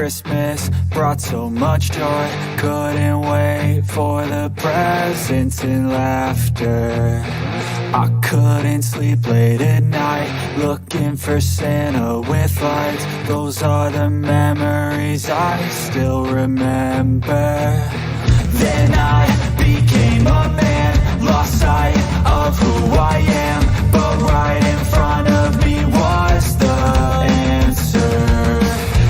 Christmas brought so much joy. Couldn't wait for the presents and laughter. I couldn't sleep late at night, looking for Santa with lights. Those are the memories I still remember. Then I became a man, lost sight of who I am, but right in front of me was the answer.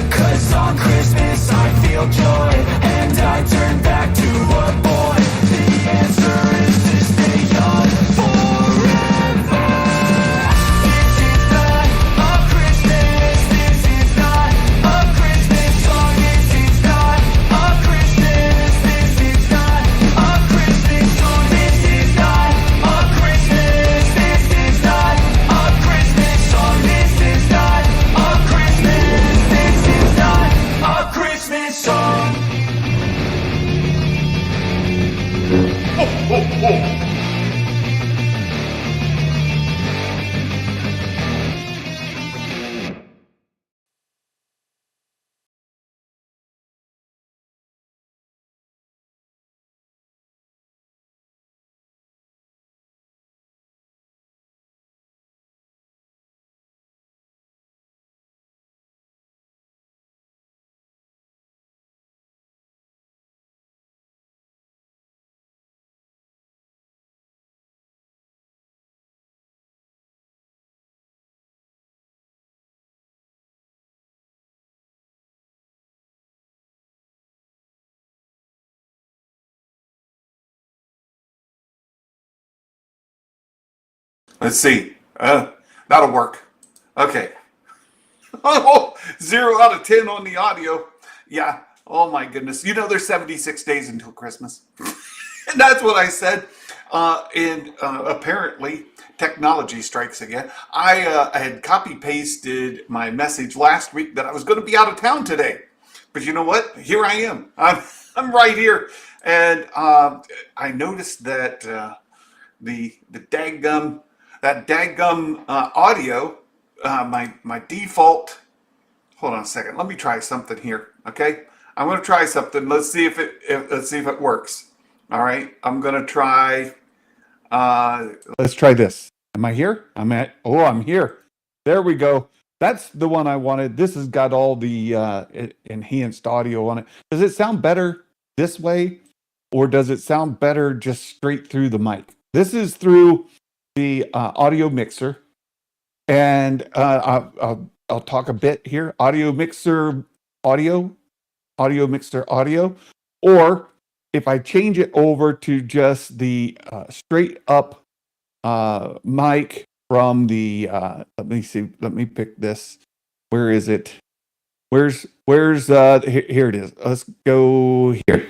'Cause on Christmas I feel joy, and I turn back to a boy. The answer is to stay young forever. This is not a Christmas, this is not a Christmas song, this is not a Christmas, this is not a Christmas song, this is not a Christmas, this is not a Christmas song, this is not a Christmas, this is not a Christmas song. Let's see. That'll work. Okay. Oh, 0 out of 10 on the audio. Yeah. Oh my goodness. You know, there's 76 days until Christmas. And that's what I said. And apparently, technology strikes again. I had copy pasted my message last week that I was going to be out of town today. But you know what? Here I am. I'm right here. And I noticed that the dadgum audio, my default. Hold on a second. Let me try something here. Okay, I'm going to try something. Let's see if it works. All right, I'm going to try. Let's try this. Am I here? I'm here. There we go. That's the one I wanted. This has got all the enhanced audio on it. Does it sound better this way, or does it sound better just straight through the mic? This is through the audio mixer, and I'll talk a bit here. Audio mixer audio, or if I change it over to just the straight up mic from the let me see, let me pick this. Where is it? Where's here it is. Let's go here.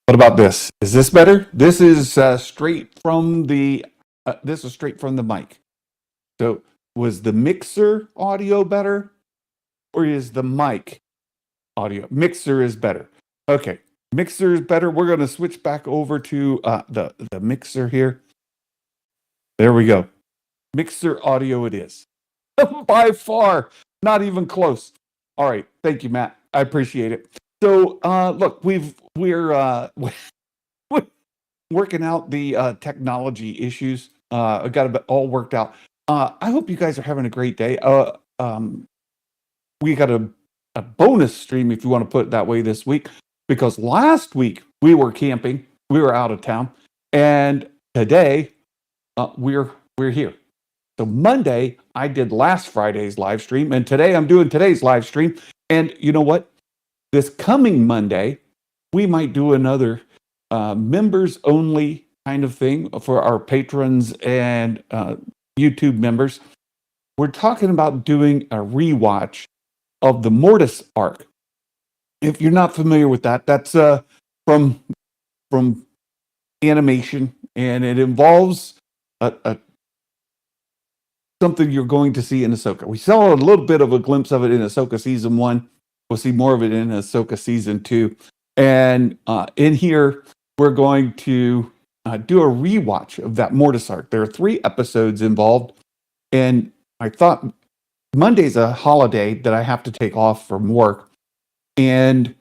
What about this? Is this better? This is straight from the mic. So was the mixer audio better, or is the mic audio? Mixer is better. Okay, mixer is better. We're going to switch back over to the mixer here. There we go. Mixer audio it is. By far, not even close. All right, thank you, Matt. I appreciate it. So look, we're working out the technology issues. I got it all worked out. I hope you guys are having a great day. We got a bonus stream, if you want to put it that way, this week, because last week we were camping, we were out of town, and today we're here. So Monday I did last Friday's live stream, and today I'm doing today's live stream. And you know what? This coming Monday we might do another members only kind of thing for our patrons and YouTube members. We're talking about doing a rewatch of the Mortis arc. If you're not familiar with that, that's from animation, and it involves something you're going to see in Ahsoka. We saw a little bit of a glimpse of it in Ahsoka season 1. We'll see more of it in Ahsoka season 2. And in here, we're going to do a rewatch of that Mortis arc. There are 3 episodes involved, and I thought Monday's a holiday that I have to take off from work, And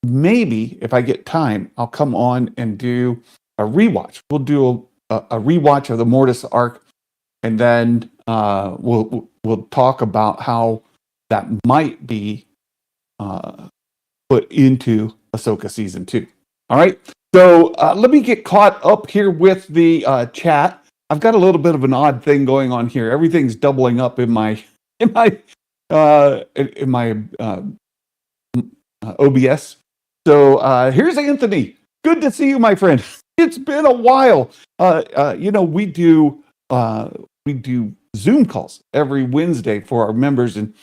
maybe if I get time, I'll come on and do a rewatch. We'll do a rewatch of the Mortis arc, and then we'll talk about how that might be put into Ahsoka season 2. All right. So let me get caught up here with the chat. I've got a little bit of an odd thing going on here. Everything's doubling up in my OBS. So here's Anthony. Good to see you, my friend. It's been a while. We do Zoom calls every Wednesday for our members, and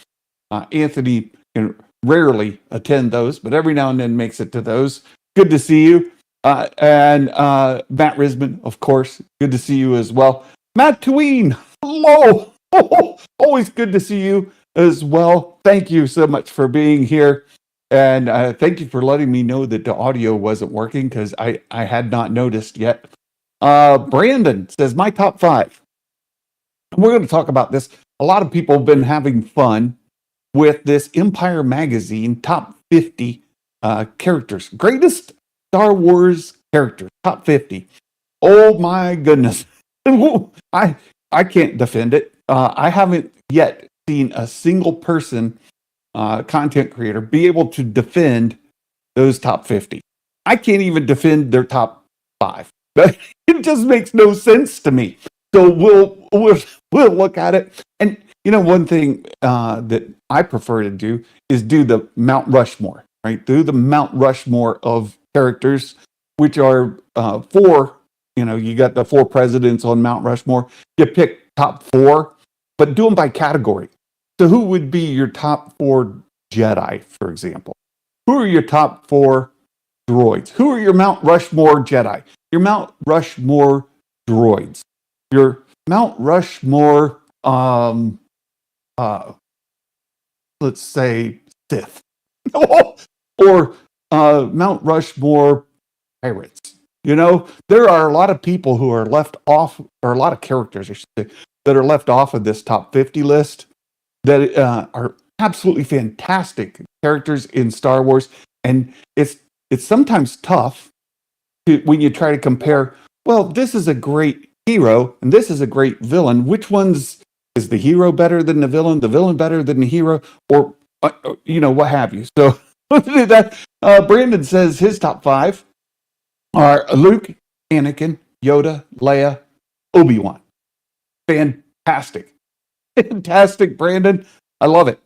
Anthony can rarely attend those, but every now and then makes it to those. Good to see you. And Matt Risman, of course, good to see you as well. Matt Tween, hello. Always good to see you as well. Thank you so much for being here. And thank you for letting me know that the audio wasn't working, because I had not noticed yet. Brandon says, my top 5. We're going to talk about this. A lot of people have been having fun with this Empire Magazine top 50 characters. Greatest Star Wars characters, top 50. Oh my goodness. I can't defend it. I haven't yet seen a single person, content creator, be able to defend those top 50. I can't even defend their top 5. It just makes no sense to me. So we'll look at it. And one thing that I prefer to do is do the Mount Rushmore, right? Do the Mount Rushmore of characters, which are 4. You got the 4 presidents on Mount Rushmore. You pick top 4, but do them by category. So who would be your top 4 Jedi, for example? Who are your top 4 droids? Who are your Mount Rushmore Jedi? Your Mount Rushmore droids? Your Mount Rushmore, let's say Sith, or Mount Rushmore pirates. There are a lot of people who are left off, or a lot of characters, I should say, that are left off of this top 50 list that are absolutely fantastic characters in Star Wars. And it's sometimes tough when you try to compare, well, this is a great hero and this is a great villain. Which one's is the hero better than the villain better than the hero, or what have you? So that Brandon says his top 5 are Luke, Anakin, Yoda, Leia, Obi-Wan. Fantastic, Brandon. I love it.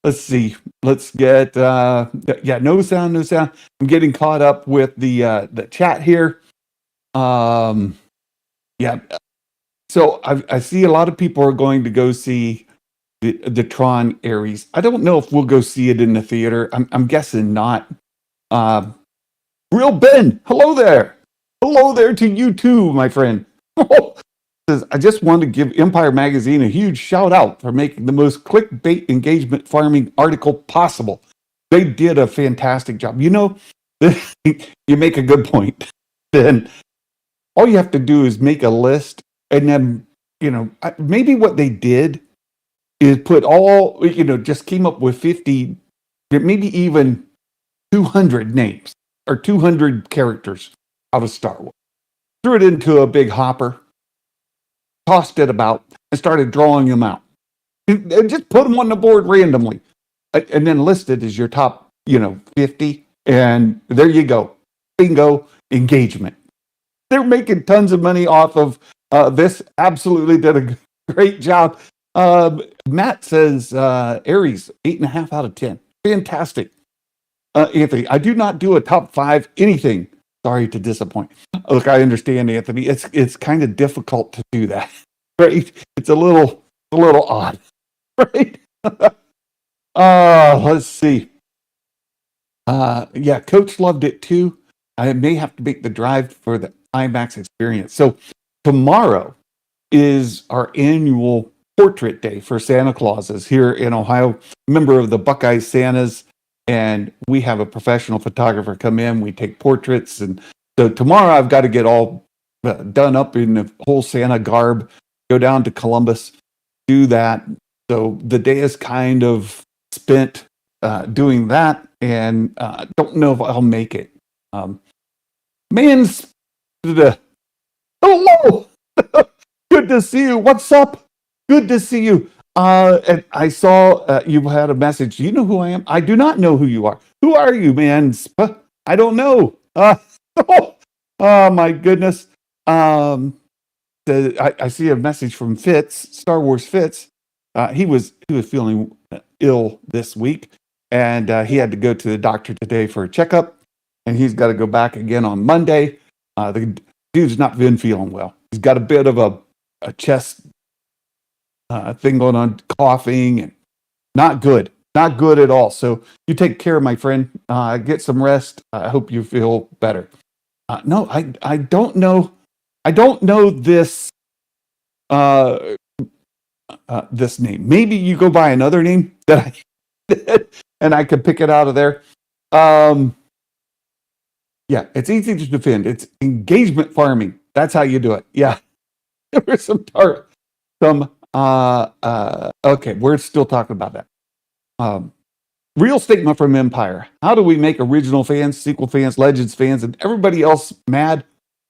Let's see. Let's get no sound. I'm getting caught up with the chat here. So I see a lot of people are going to go see the Tron Ares. I don't know if we'll go see it in the theater. I'm guessing not. Real Ben, hello there. Hello there to you too, my friend. Says, I just want to give Empire Magazine a huge shout out for making the most clickbait engagement farming article possible. They did a fantastic job. You make a good point. Then all you have to do is make a list, and then, maybe what they did is put all, just came up with 50, maybe even 200 names or 200 characters out of Star Wars. Threw it into a big hopper, tossed it about, and started drawing them out. And just put them on the board randomly, and then listed as your top, 50. And there you go. Bingo, engagement. They're making tons of money off of this. Absolutely did a great job. Matt says Aries, 8.5 out of 10. Fantastic. Anthony, I do not do a top 5 anything. Sorry to disappoint. Look, I understand, Anthony. It's kind of difficult to do that, right? It's a little odd, right? Let's see. Coach loved it too. I may have to make the drive for the IMAX experience. So tomorrow is our annual portrait day for Santa Clauses here in Ohio. Member of the Buckeye Santas, and we have a professional photographer come in. We take portraits, and so tomorrow I've got to get all done up in the whole Santa garb, go down to Columbus, do that. So the day is kind of spent doing that, and don't know if I'll make it. Man's hello, good to see you. What's up? Good to see you. And I saw you had a message. Do you know who I am? I do not know who you are. Who are you, man? I don't know. Oh my goodness. I see a message from Fitz, Star Wars Fitz. He was feeling ill this week, and he had to go to the doctor today for a checkup, and he's got to go back again on Monday. The dude's not been feeling well. He's got a bit of a chest thing going on, coughing, and not good, not good at all. So you take care, my friend. Get some rest. I hope you feel better. No, I don't know. I don't know this uh, this name. Maybe you go by another name that I and I could pick it out of there. Um, yeah, it's easy to defend. It's engagement farming. That's how you do it. Yeah, there was some. Okay, we're still talking about that. Um, Real statement from Empire. How do we make original fans, sequel fans, Legends fans, and everybody else mad?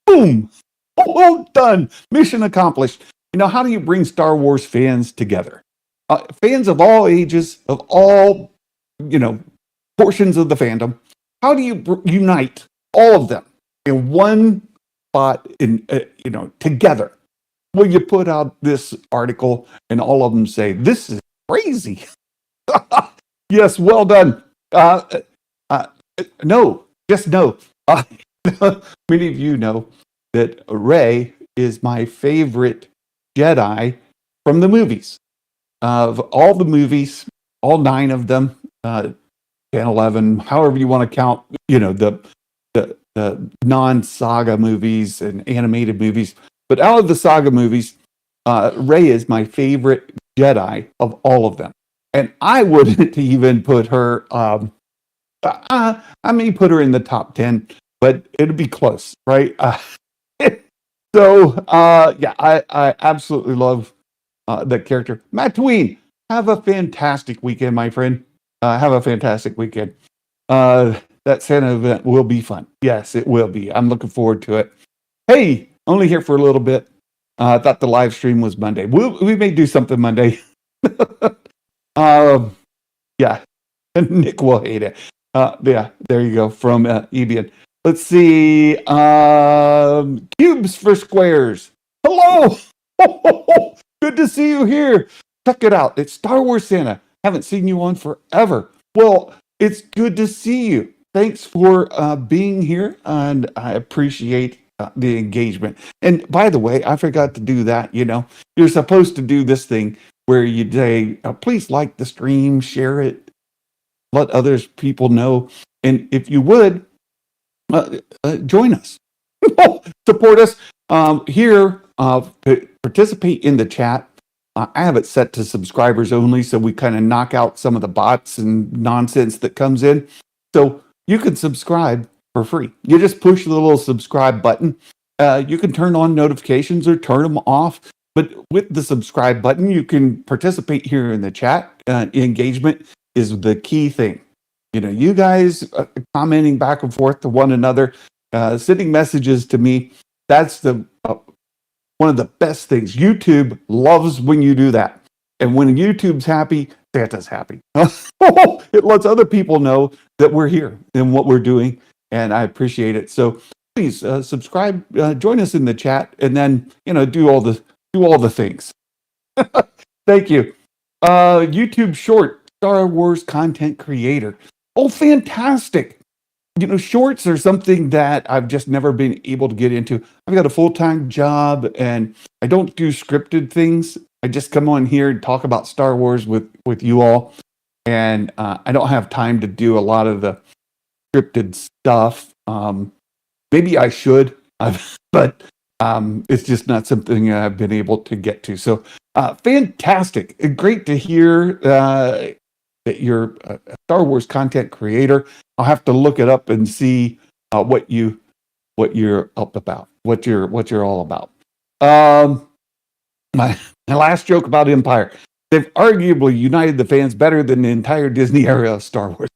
Boom! Well done. Mission accomplished. How do you bring Star Wars fans together? Fans of all ages, of all, portions of the fandom. How do you unite all of them in one spot, together? Well, you put out this article, and all of them say, "This is crazy." Yes, well done. Uh, no, just no. Many of you know that Rey is my favorite Jedi from the movies. Of all the movies, all 9 of them, 10, 11, however you want to count, the non-saga movies and animated movies. But out of the saga movies, Rey is my favorite Jedi of all of them. And I wouldn't even put her, I may put her in the top 10, but it'd be close, right? Yeah, I absolutely love that character. Matt Tween, have a fantastic weekend, my friend. Have a fantastic weekend. That Santa event will be fun. Yes, it will be. I'm looking forward to it. Hey, only here for a little bit. I thought the live stream was Monday. We may do something Monday. Yeah, Nick will hate it. Yeah, there you go from Ebian. Let's see. Cubes for squares. Hello. Good to see you here. Check it out. It's Star Wars Santa. Haven't seen you on forever. Well, it's good to see you. Thanks for being here, and I appreciate the engagement. And by the way, I forgot to do that. You're supposed to do this thing where you say, please like the stream, share it, let others people know. And if you would, join us, support us here, participate in the chat. I have it set to subscribers only, so we kind of knock out some of the bots and nonsense that comes in. So you can subscribe for free. You just push the little subscribe button. You can turn on notifications or turn them off. But with the subscribe button, you can participate here in the chat. Engagement is the key thing. You guys commenting back and forth to one another, sending messages to me. That's the one of the best things. YouTube loves when you do that. And when YouTube's happy, Santa's happy. It lets other people know that we're here and what we're doing. And I appreciate it. So please subscribe, join us in the chat, and then, do all the things. Thank you. YouTube short, Star Wars content creator. Oh, fantastic. Shorts are something that I've just never been able to get into. I've got a full-time job, and I don't do scripted things. I just come on here and talk about Star Wars with you all. And I don't have time to do a lot of the scripted stuff. Maybe I should, but it's just not something I've been able to get to. So fantastic. Great to hear that you're a Star Wars content creator. I'll have to look it up and see what you're up about, what you're all about. My last joke about Empire. they've arguably united the fans better than the entire Disney era of Star Wars.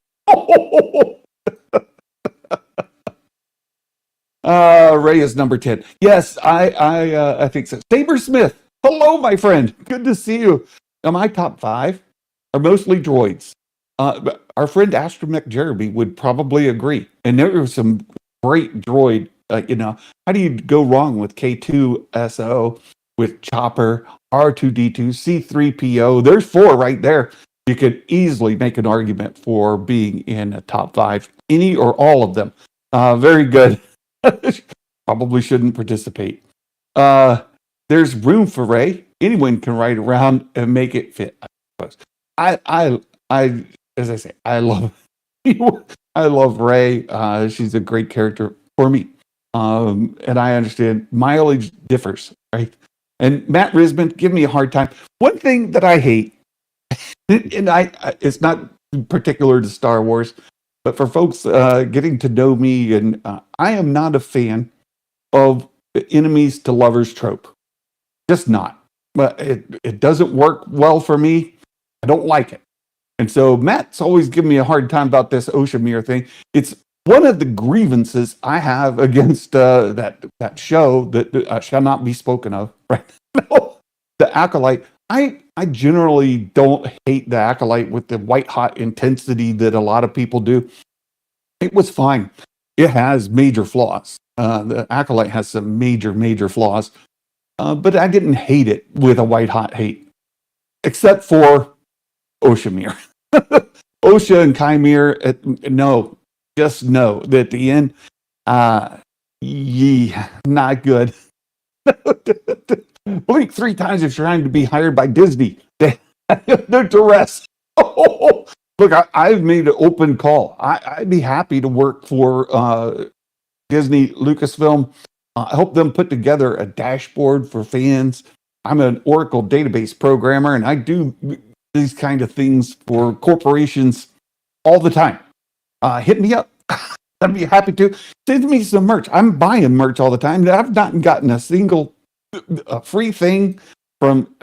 Ray is number 10. Yes, I think so. Saber Smith, hello, my friend. Good to see you. Now, my top 5 are mostly droids. Our friend Astromech Jeremy would probably agree. And there were some great droid, how do you go wrong with K2SO, with Chopper, R2D2, C3PO? There's 4 right there. You could easily make an argument for being in a top 5, any or all of them. Very good. Probably shouldn't participate. There's room for Ray. Anyone can ride around and make it fit, I suppose. I as I say, I love I love Ray. She's a great character for me. And I understand mileage differs, right? And Matt Risman, give me a hard time. One thing that I hate, and it's not particular to Star Wars, but for folks getting to know me, and I am not a fan of the enemies to lovers trope. Just not. But it doesn't work well for me. I don't like it. And so Matt's always giving me a hard time about this Oshimir thing. It's one of the grievances I have against that show that shall not be spoken of. Right? The Acolyte. I generally don't hate the Acolyte with the white hot intensity that a lot of people do. It was fine. It has major flaws. The Acolyte has some major flaws. But I didn't hate it with a white hot hate. Except for Oshimir. Osha and Chimere, no. Just know that at the end, not good. Blink 3 times if you're trying to be hired by Disney. They're duress. Look, I've made an open call. I'd be happy to work for Disney Lucasfilm. Help them put together a dashboard for fans. I'm an Oracle database programmer, and I do these kind of things for corporations all the time. Hit me up. I'd be happy to. Send me some merch. I'm buying merch all the time. I've not gotten a single free thing from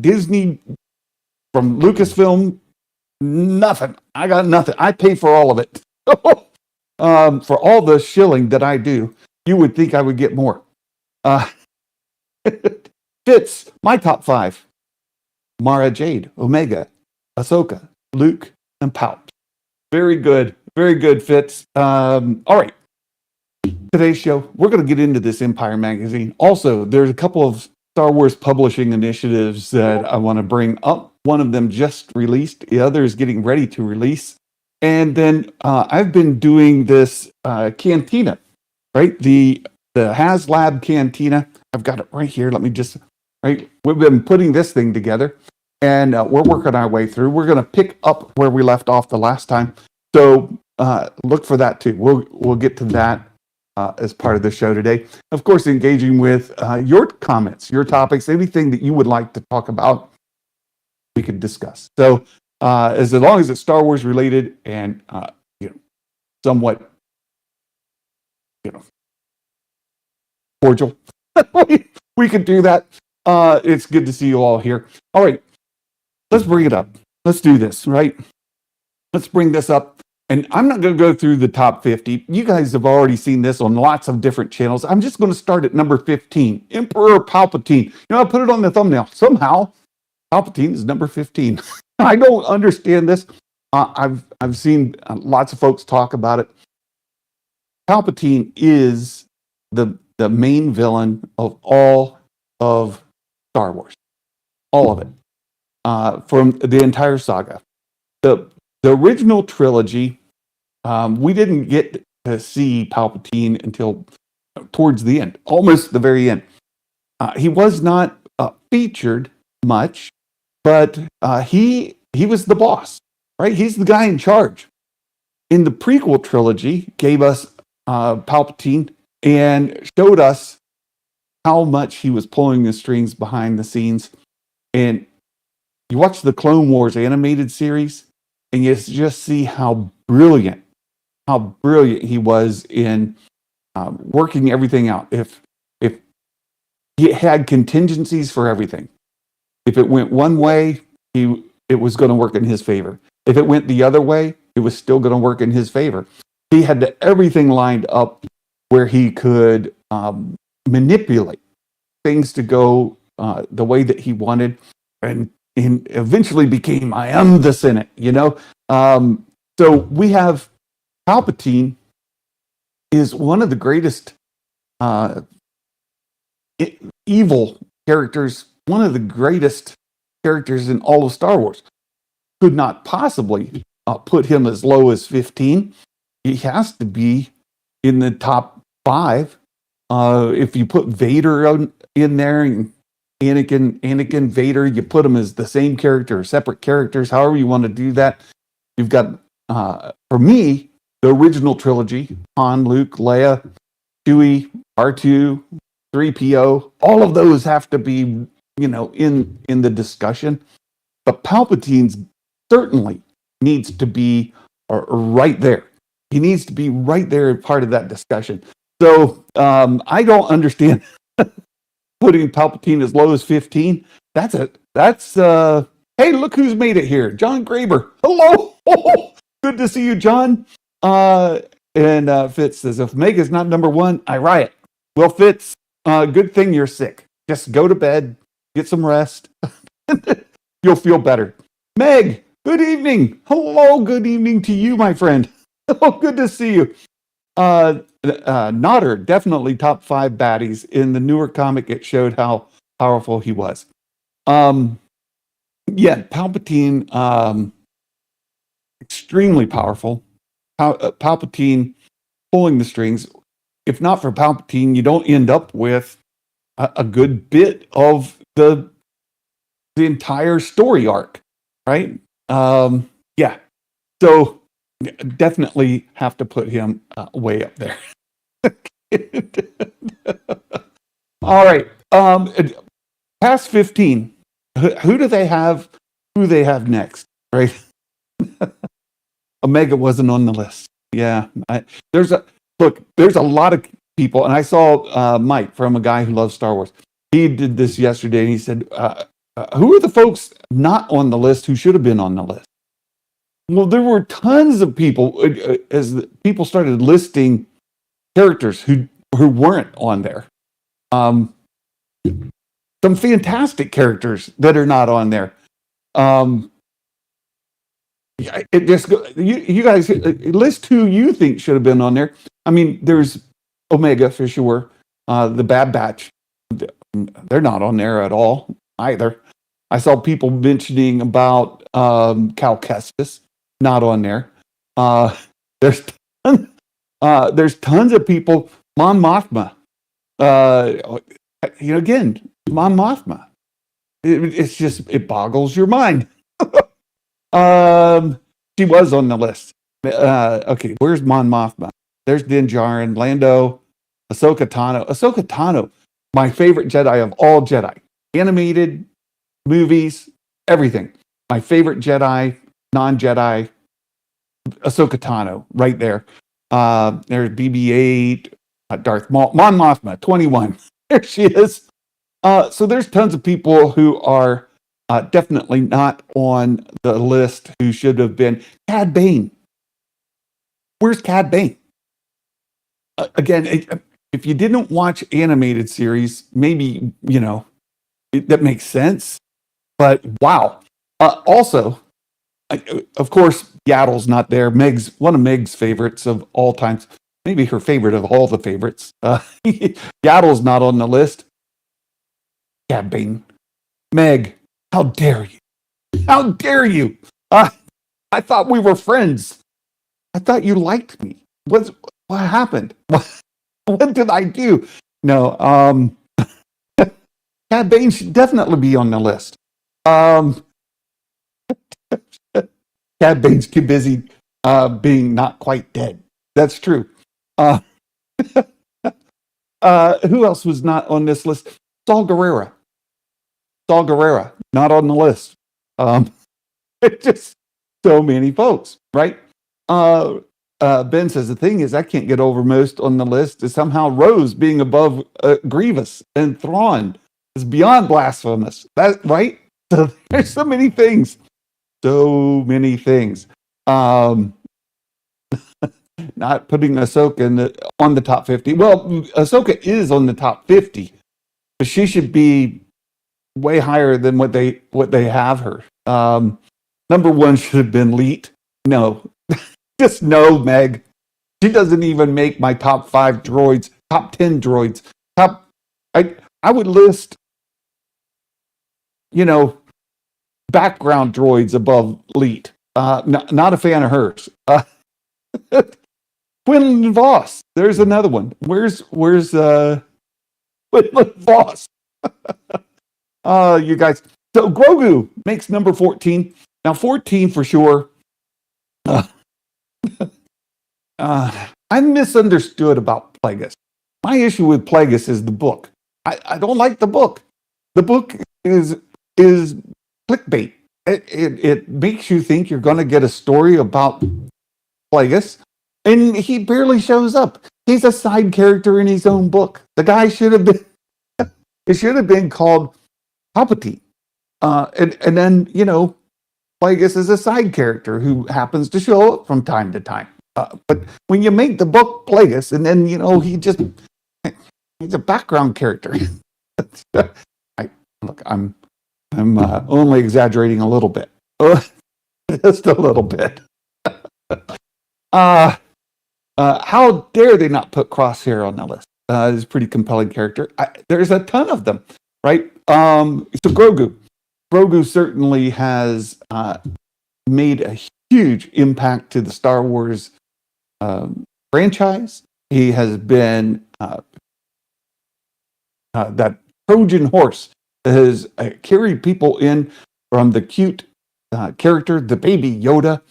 Disney, from Lucasfilm. Nothing. I got nothing. I pay for all of it. For all the shilling that I do, you would think I would get more. Fits my top 5. Mara Jade, Omega, Ahsoka, Luke, and Palp. Very good. Very good, Fitz. All right. Today's show, we're going to get into this Empire magazine. Also, there's a couple of Star Wars publishing initiatives that I want to bring up. One of them just released. The other is getting ready to release. And then I've been doing this Cantina, right? The Haslab Cantina. I've got it right here. Let me just, right? We've been putting this thing together, and we're working our way through. We're going to pick up where we left off the last time. So look for that too. We'll get to that as part of the show today. Of course, engaging with your comments, your topics, anything that you would like to talk about, we could discuss. So as long as it's Star Wars related and somewhat cordial, we could do that. It's good to see you all here. All right, let's bring it up. Let's do this, right? Let's bring this up. And I'm not going to go through the top 50. You guys have already seen this on lots of different channels. I'm just going to start at number 15, Emperor Palpatine. I put it on the thumbnail. Somehow, Palpatine is number 15. I don't understand this. I've seen lots of folks talk about it. Palpatine is the main villain of all of Star Wars. All of it. From the entire saga. The original trilogy, we didn't get to see Palpatine until towards the end, almost the very end. He was not featured much, but he was the boss, right? He's the guy in charge. In the prequel trilogy, gave us Palpatine and showed us how much he was pulling the strings behind the scenes. And you watch the Clone Wars animated series, and you just see how brilliant he was in working everything out. If he had contingencies for everything, if it went one way, it was going to work in his favor. If it went the other way, it was still going to work in his favor. He had everything lined up where he could manipulate things to go the way that he wanted, and eventually became I am the Senate. So we have Palpatine is one of the greatest evil characters, one of the greatest characters in all of Star Wars. Could not possibly put him as low as 15. He has to be in the top 5. If you put Vader in there, and Anakin, Vader, you put them as the same character or separate characters, however you want to do that. You've got, for me, the original trilogy, Han, Luke, Leia, Chewie, R2, 3PO, all of those have to be, in the discussion. But Palpatine's certainly needs to be right there. He needs to be right there, part of that discussion. So I don't understand putting Palpatine as low as 15. That's hey, look who's made it here. John Graber. Hello. Good to see you, John. And Fitz says, if Mega's not number 1, I riot. Well, Fitz, good thing you're sick. Just go to bed, get some rest. You'll feel better. Meg, good evening. Hello, good evening to you, my friend. Oh, good to see you. Nodder, definitely top 5 baddies. In the newer comic, it showed how powerful he was. Yeah, Palpatine, extremely powerful. Palpatine pulling the strings. If not for Palpatine, you don't end up with a good bit of the entire story arc, right? Yeah. So definitely have to put him way up there. All right. Past 15. Who do they have? Who they have next? Right. Omega wasn't on the list. Yeah. There's a lot of people, and I saw Mike from a guy who loves Star Wars. He did this yesterday, and he said, "Who are the folks not on the list who should have been on the list?" Well, there were tons of people as people started listing characters who weren't on there. Some fantastic characters that are not on there. It just you guys list who you think should have been on there. I mean, there's Omega for sure. The Bad Batch, they're not on there at all either. I saw people mentioning about Cal Kestis, not on there. There's tons of people. Mon Mothma. Again, Mon Mothma. It's just, it boggles your mind. She was on the list. Okay, where's Mon Mothma? There's Din Djarin, Lando, Ahsoka Tano. Ahsoka Tano, my favorite Jedi of all Jedi. Animated, movies, everything. My favorite Jedi, non-Jedi, Ahsoka Tano, right there. There's BB-8, Darth Maul, Mon Mothma, 21. There she is. So there's tons of people who are definitely not on the list who should have been. Cad Bane. Where's Cad Bane? Again, if you didn't watch animated series, maybe, that makes sense. But wow. Also, of course, Yaddle's not there. One of Meg's favorites of all times. Maybe her favorite of all the favorites. Yaddle's not on the list. Cad Bane. Meg, how dare you? How dare you? I thought we were friends. I thought you liked me. What happened? What did I do? No, Cad Bane should definitely be on the list. Cad Bane's too busy being not quite dead. That's true. Who else was not on this list? Saul Guerrero, not on the list. It's just so many folks, right? Ben says, the thing is, I can't get over most on the list is somehow Rose being above Grievous and Thrawn is beyond blasphemous. That right? So there's so many things. So many things. Um, not putting Ahsoka on the top 50. Well, Ahsoka is on the top 50, but she should be way higher than what they have her. Number one should have been Leet. No, just no, Meg. She doesn't even make my top 5 droids, top 10 droids. Top, I would list, you know, background droids above Leet. Not a fan of hers. Quinlan Voss. There's another one. Where's Quinlan Voss? You guys. So Grogu makes number 14. Now 14 for sure. Uh, I'm misunderstood about Plagueis. My issue with Plagueis is the book. I don't like the book. The book is clickbait. It makes you think you're going to get a story about Plagueis, and he barely shows up. He's a side character in his own book. The guy should have been. It should have been called Palpatine, and then Plagueis is a side character who happens to show up from time to time. But when you make the book Plagueis, and then he's a background character. I'm only exaggerating a little bit, just a little bit. How dare they not put Crosshair on the list? He's a pretty compelling character. There's a ton of them, right? So Grogu certainly has made a huge impact to the Star Wars franchise. He has been that Trojan horse that has carried people in from the cute character, the baby Yoda,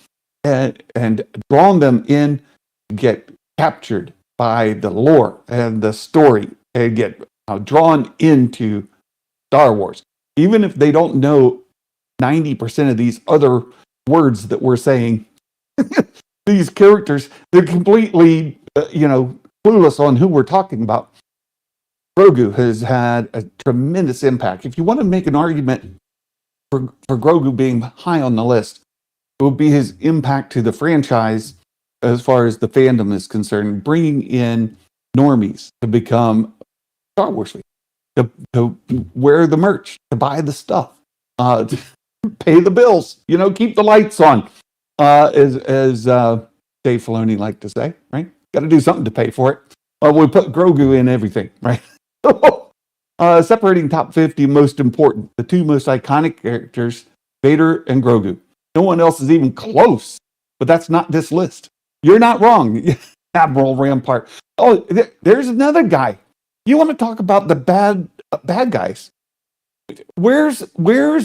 and drawn them in to get captured by the lore and the story and get drawn into Star Wars. Even if they don't know 90% of these other words that we're saying, these characters, they're completely, clueless on who we're talking about. Grogu has had a tremendous impact. If you want to make an argument for Grogu being high on the list, it would be his impact to the franchise as far as the fandom is concerned, bringing in normies to become Star Wars fans, to wear the merch, to buy the stuff, to pay the bills, keep the lights on, as Dave Filoni liked to say, right? Got to do something to pay for it. We put Grogu in everything, right? Separating top 50 most important, the two most iconic characters, Vader and Grogu. No one else is even close, but that's not this list. You're not wrong, Admiral Rampart. Oh, there's another guy. You want to talk about the bad guys? Where's Fu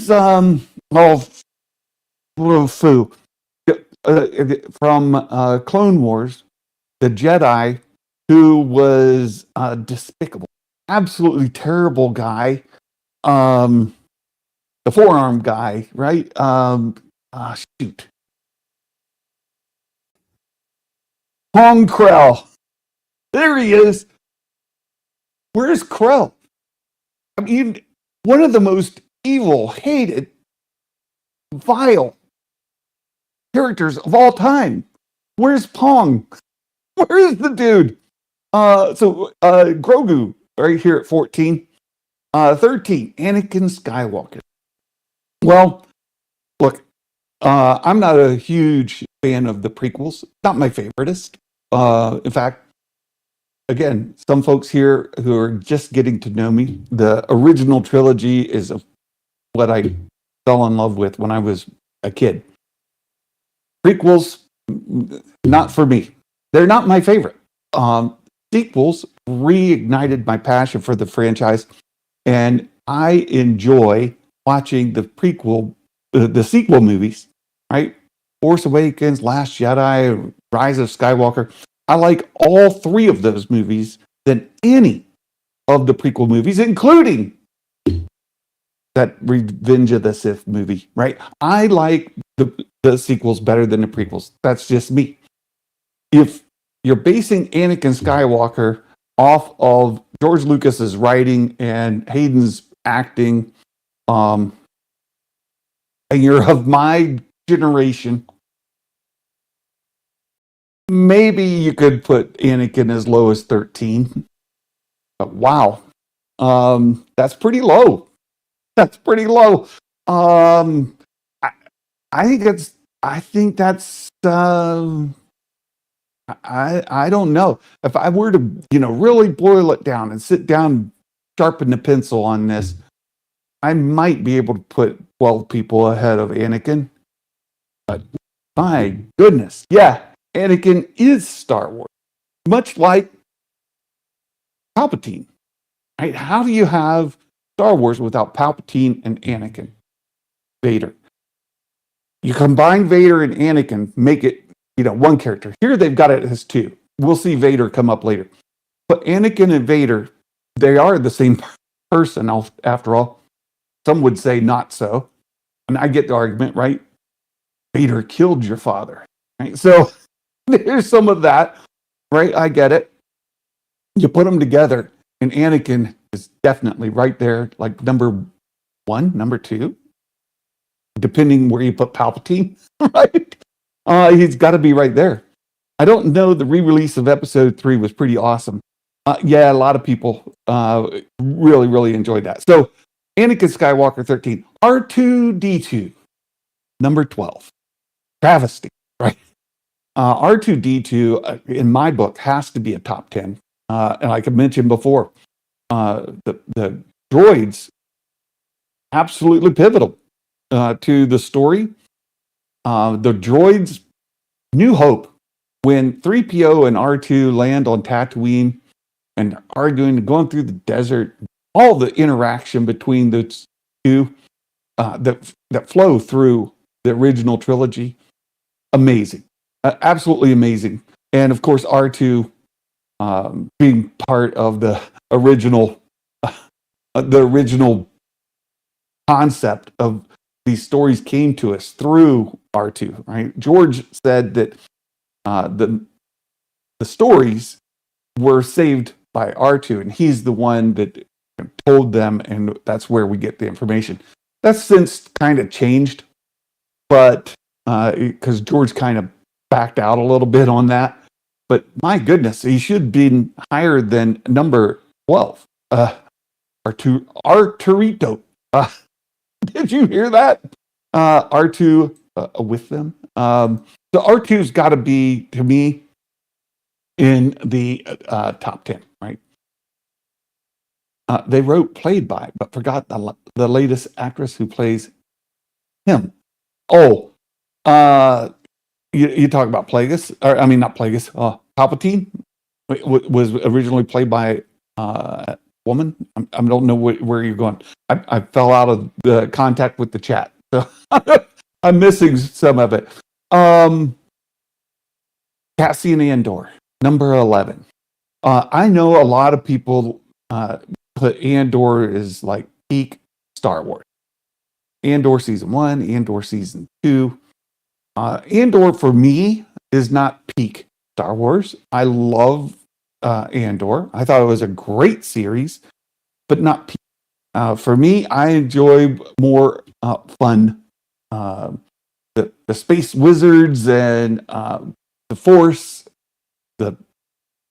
from Clone Wars, the Jedi who was despicable, absolutely terrible guy. The forearm guy, right? Shoot. Hong Krell. There he is. Where's Krell? I mean, one of the most evil, hated, vile characters of all time. Where's Pong? Where is the dude? Grogu, right here at 14. 13, Anakin Skywalker. Well, look, I'm not a huge fan of the prequels. Not my favoriteest. In fact, again, some folks here who are just getting to know me, the original trilogy is what I fell in love with when I was a kid. Prequels, not for me. They're not my favorite. Sequels reignited my passion for the franchise, and I enjoy watching the sequel movies, right? Force Awakens, Last Jedi, Rise of Skywalker. I like all 3 of those movies than any of the prequel movies, including that Revenge of the Sith movie, right? I like the sequels better than the prequels. That's just me. If you're basing Anakin Skywalker off of George Lucas's writing and Hayden's acting, and you're of my generation, maybe you could put Anakin as low as 13. But wow, that's pretty low. That's pretty low. Um, I, I think that's. I think that's. I don't know if I were to really boil it down and sit down, sharpen the pencil on this. I might be able to put 12 people ahead of Anakin. But my goodness, yeah, Anakin is Star Wars, much like Palpatine. Right? How do you have Star Wars without Palpatine and Anakin? Vader. You combine Vader and Anakin, make it one character. Here they've got it as two. We'll see Vader come up later. But Anakin and Vader, they are the same person after all. Some would say not so. And I get the argument, right? Vader killed your father. Right? So there's some of that, right? I get it. You put them together, and Anakin is definitely right there, like number one, number two, depending where you put Palpatine, right? He's got to be right there. I don't know. The re-release of Episode 3 was pretty awesome. Yeah, a lot of people really, really enjoyed that. So, Anakin Skywalker 13, R2D2, number 12, travesty, right? R2D2, in my book, has to be a top 10. And like I mentioned before, the droids absolutely pivotal to the story. The droids, New Hope, when 3PO and R2 land on Tatooine and arguing, going through the desert, all the interaction between the two that flow through the original trilogy, amazing, absolutely amazing. And of course, R2 being part of the original concept of these stories came to us through R2. Right? George said that the stories were saved by R2, and he's the one that told them, and that's where we get the information. That's since kind of changed, but because George kind of backed out a little bit on that. But my goodness, he should be higher than number 12. Arturito. Did you hear that? R2 with them. So R2's got to be, to me, in the top 10, right? They wrote played by, but forgot the latest actress who plays him. Oh, you talk about Plagueis, or I mean, not Plagueis, Palpatine was originally played by a woman. I don't know where you're going. I fell out of the contact with the chat, so I'm missing some of it. Cassian Andor, number 11. I know a lot of people put Andor as like peak Star Wars. Andor season 1, Andor season 2. Andor for me is not peak Star Wars. I love Andor. I thought it was a great series, but not peak. For me, I enjoy more fun. The space wizards and the Force, the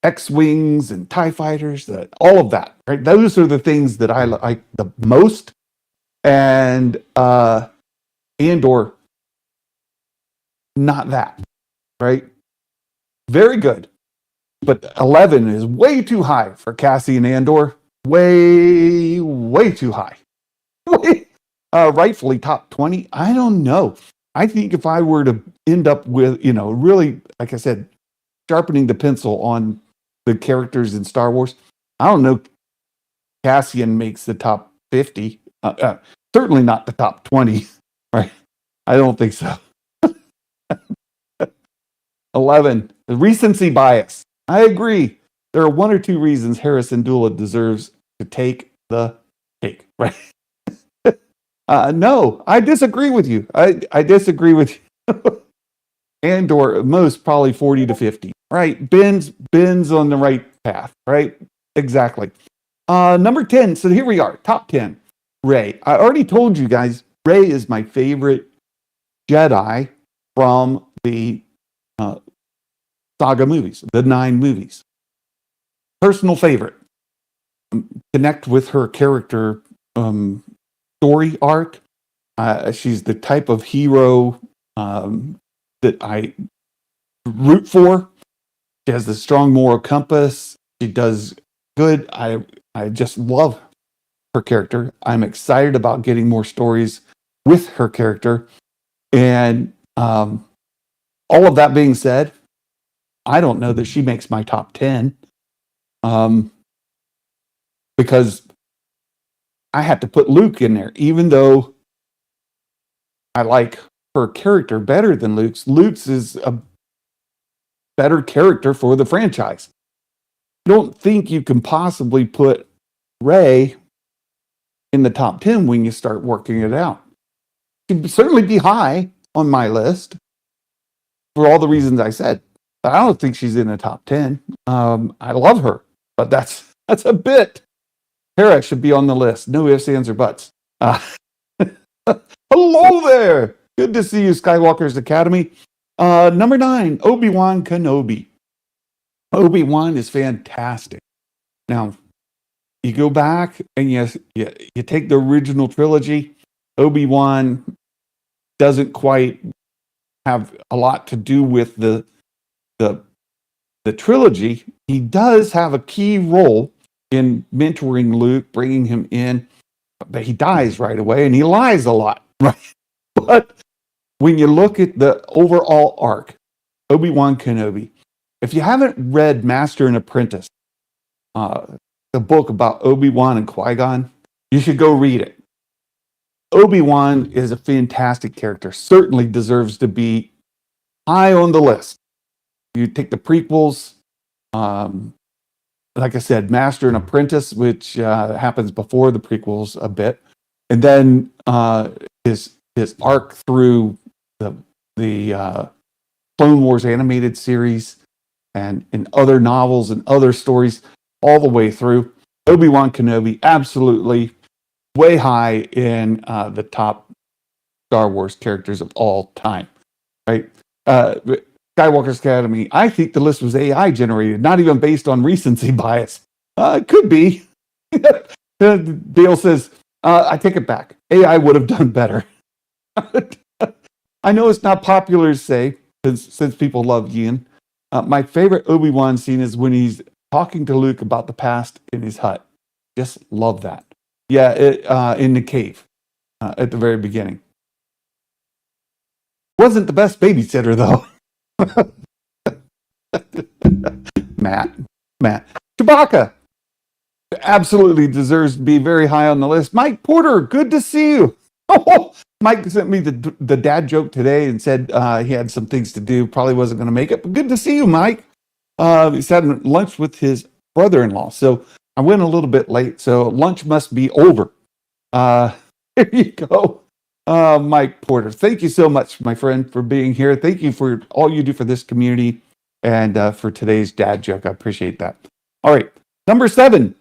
X-Wings and TIE fighters, all of that, right? Those are the things that I like the most. And Andor, not that, right? Very good. But 11 is way too high for Cassian Andor. Way, way too high. Rightfully top 20. I don't know. I think if I were to end up with, really, like I said, sharpening the pencil on the characters in Star Wars, I don't know. Cassian makes the top 50. Certainly not the top 20, right? I don't think so. 11, the recency bias. I agree. There are one or two reasons Harrison Dula deserves to take the cake, right? No, I disagree with you. I disagree with you. Andor, most probably 40 to 50, right? Ben's on the right path, right? Exactly. Number 10. So here we are, top 10. Rey. I already told you guys, Rey is my favorite Jedi from the uh, saga movies, the 9 movies. Personal favorite. Connect with her character story arc. She's the type of hero that I root for. She has the strong moral compass. She does good. I just love her character. I'm excited about getting more stories with her character. And all of that being said, I don't know that she makes my top 10 because I had to put Luke in there, even though I like her character better than Luke's. Luke's is a better character for the franchise. I don't think you can possibly put Rey in the top 10 when you start working it out. She'd certainly be high on my list for all the reasons I said. But I don't think she's in the top 10. I love her, but that's a bit. Hera should be on the list. No ifs, ands, or buts. Hello there. Good to see you, Skywalker's Academy. Number 9, Obi-Wan Kenobi. Obi-Wan is fantastic. Now, you go back and you take the original trilogy. Obi-Wan doesn't quite have a lot to do with the trilogy. He does have a key role in mentoring Luke, bringing him in, but he dies right away and he lies a lot, right? But when you look at the overall arc, Obi-Wan Kenobi, if you haven't read Master and Apprentice, the book about Obi-Wan and Qui-Gon, you should go read it. Obi-Wan is a fantastic character, certainly deserves to be high on the list. You take the prequels, like I said, Master and Apprentice, which happens before the prequels a bit, and then his arc through the Clone Wars animated series and in other novels and other stories all the way through. Obi-Wan Kenobi, absolutely way high in the top Star Wars characters of all time, right? Skywalker's Academy, I think the list was AI generated, not even based on recency bias. It could be. Dale says, I take it back. AI would have done better. I know it's not popular to say, since people love Ian. My favorite Obi-Wan scene is when he's talking to Luke about the past in his hut. Just love that. Yeah, in the cave at the very beginning. Wasn't the best babysitter, though. Matt. Chewbacca absolutely deserves to be very high on the list. Mike Porter, good to see you. Oh, Mike sent me the dad joke today and said he had some things to do, probably wasn't going to make it, but good to see you, Mike. He's having lunch with his brother-in-law, so I went a little bit late, so lunch must be over. There you go. Mike Porter, thank you so much, my friend, for being here. Thank you for all you do for this community and for today's dad joke. I appreciate that. All right, number 7,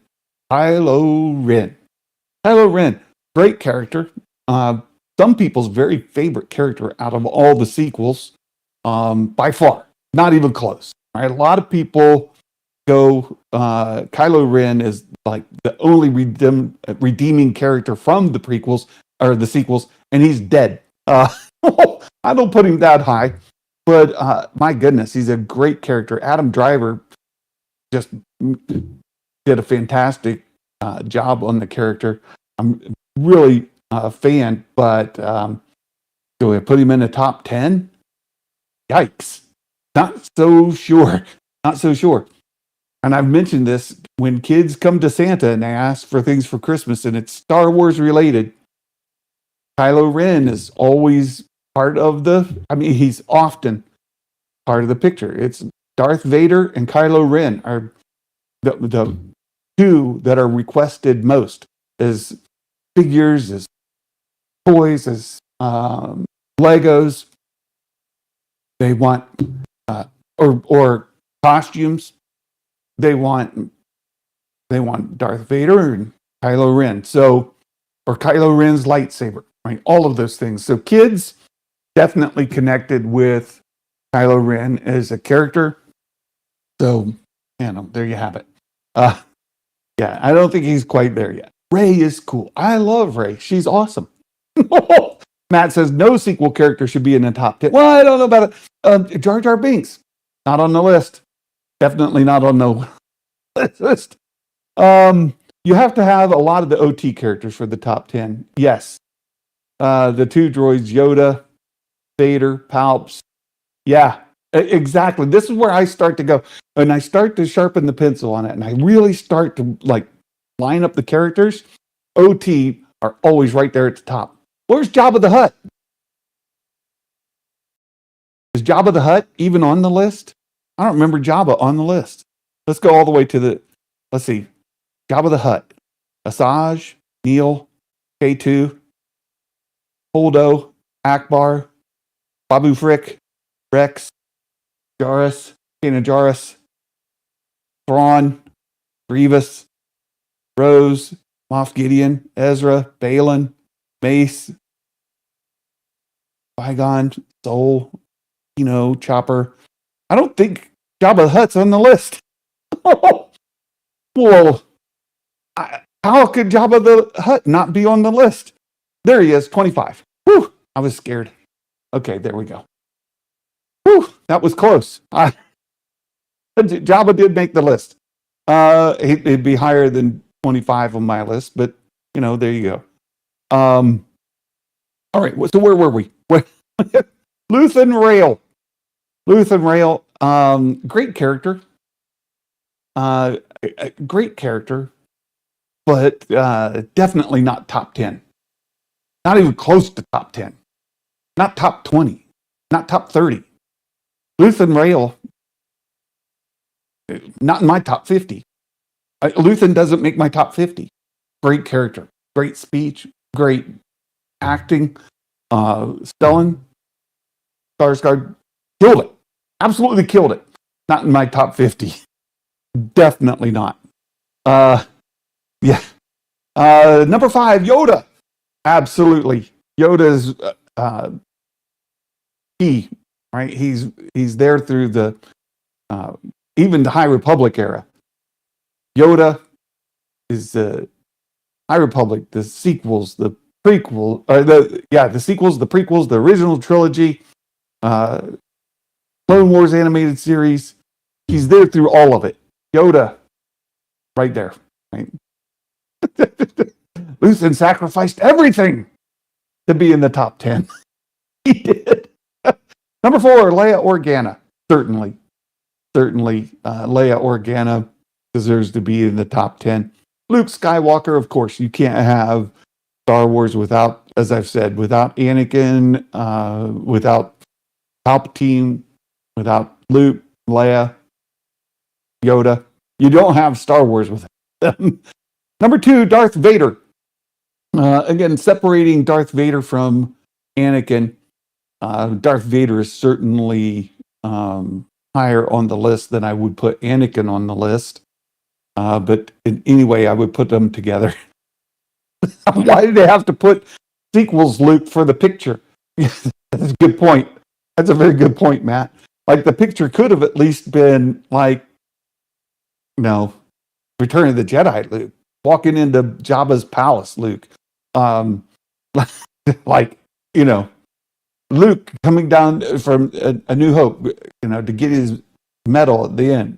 Kylo Ren. Kylo Ren, great character. Some people's very favorite character out of all the sequels, by far, not even close. Right? A lot of people go, Kylo Ren is like the only redeeming character from the prequels or the sequels, and he's dead. I don't put him that high, but my goodness, he's a great character. Adam Driver just did a fantastic job on the character. I'm really a fan, but do we put him in the top 10? Yikes. Not so sure. Not so sure. And I've mentioned this when kids come to Santa and they ask for things for Christmas and it's Star Wars related. Kylo Ren is always part of he's often part of the picture. It's Darth Vader and Kylo Ren are the two that are requested most as figures, as toys, as Legos. They want or costumes. They want Darth Vader and Kylo Ren. So, or Kylo Ren's lightsaber, right? All of those things. So kids, definitely connected with Kylo Ren as a character. So, there you have it. Yeah, I don't think he's quite there yet. Rey is cool. I love Rey. She's awesome. Matt says no sequel character should be in the top 10. Well, I don't know about it. Jar Jar Binks, not on the list. Definitely not on the list. You have to have a lot of the OT characters for the top 10. Yes. The two droids, Yoda, Vader, Palps. Yeah, exactly. This is where I start to go. And I start to sharpen the pencil on it. And I really start to line up the characters. OT are always right there at the top. Where's Jabba the Hutt? Is Jabba the Hutt even on the list? I don't remember Jabba on the list. Let's go all the way to let's see. Jabba the Hutt. Asajj, Neil, K2, Holdo, Akbar, Babu Frick, Rex, Jarrus, Kanan Jarrus, Thrawn, Grievous, Rose, Moff Gideon, Ezra, Balin, Mace, Qui-Gon, Soul, Chopper. I don't think Jabba the Hutt's on the list. Well, how could Jabba the Hutt not be on the list? There he is, 25. Whew, I was scared. Okay, there we go. Whew, that was close. Jabba did make the list. He'd be higher than 25 on my list, but there you go. All right, so where were we? Luthen Rail. Great character. Great character, but definitely not top 10. Not even close to top 10. Not top 20. Not top 30. Luthen Rail, not in my top 50. Luthen doesn't make my top 50. Great character, great speech, great acting. Stellan Skarsgård killed it. Absolutely killed it. Not in my top 50. Definitely not. Yeah. Number 5, Yoda. Absolutely. Yoda's key, right? He's there through the even the High Republic era. Yoda is the High Republic, the sequels, the prequel, the sequels, the prequels, the original trilogy, Clone Wars animated series. He's there through all of it. Yoda, right there. Right? Luthen sacrificed everything to be in the top 10. He did. Number 4, Leia Organa. Certainly, Leia Organa deserves to be in the top 10. Luke Skywalker, of course, you can't have Star Wars without, as I've said, without Anakin, without Palpatine, without Luke, Leia, Yoda. You don't have Star Wars with them. Number 2, Darth Vader. Again, separating Darth Vader from Anakin. Darth Vader is certainly higher on the list than I would put Anakin on the list. But anyway, I would put them together. Why did they have to put sequels, Luke, for the picture? That's a good point. That's a very good point, Matt. The picture could have at least been Return of the Jedi, Luke. Walking into Jabba's palace, Luke. Luke coming down from a New Hope, to get his medal at the end.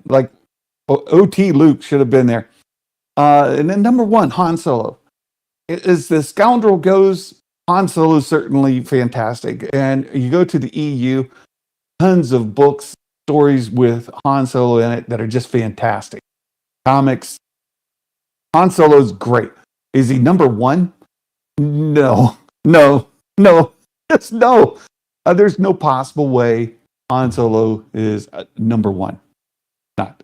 OT Luke should have been there. And then number 1, Han Solo. As the scoundrel goes, Han Solo is certainly fantastic. And you go to the EU, tons of books, stories with Han Solo in it that are just fantastic. Comics. Han Solo is great. Is he number 1? No. Just no. There's no possible way Han Solo is number 1. Not.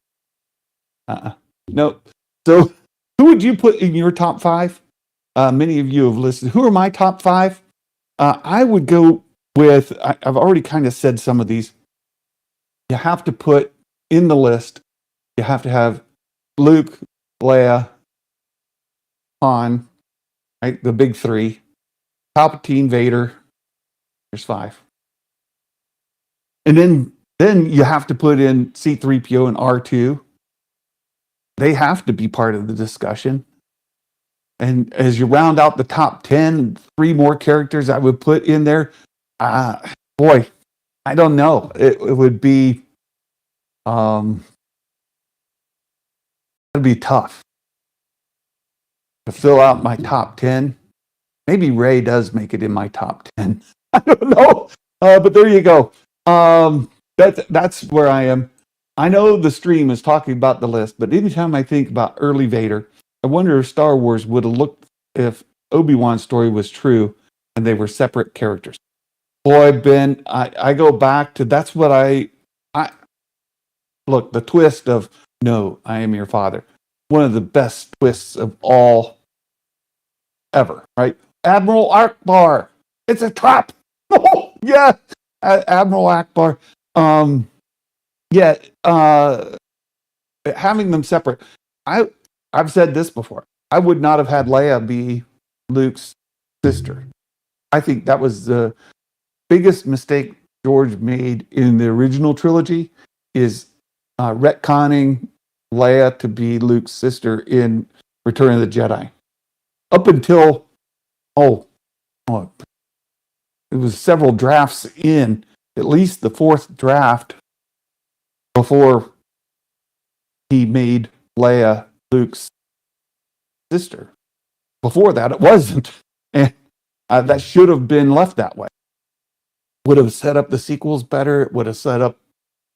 No. So, who would you put in your top 5? Many of you have listed. Who are my top 5? I would go with, I've already kind of said some of these. You have to put in the list, you have to have Luke, Leia, Han, right? The big 3. Palpatine, Vader. There's 5. And then you have to put in C3PO and R2. They have to be part of the discussion. And as you round out the top 10, 3 more characters I would put in there. Boy, I don't know. It would be it'd be tough to fill out my top 10. Maybe Ray does make it in my top 10. I don't know. But there you go. That's where I am. I know the stream is talking about the list, but anytime I think about early Vader, I wonder if Star Wars would have looked if Obi-Wan's story was true and they were separate characters. Boy, Ben, I go back to that's what I look, the twist of no, I am your father. One of the best twists of all ever, right? Admiral Akbar. It's a trap. Oh, yeah. Admiral Akbar. Yeah, having them separate. I've said this before. I would not have had Leia be Luke's sister. I think that was the biggest mistake George made in the original trilogy is retconning Leia to be Luke's sister in Return of the Jedi. Up until it was several drafts in, at least the 4th draft before he made Leia Luke's sister. Before that, it wasn't. And that should have been left that way. Would have set up the sequels better. It would have set up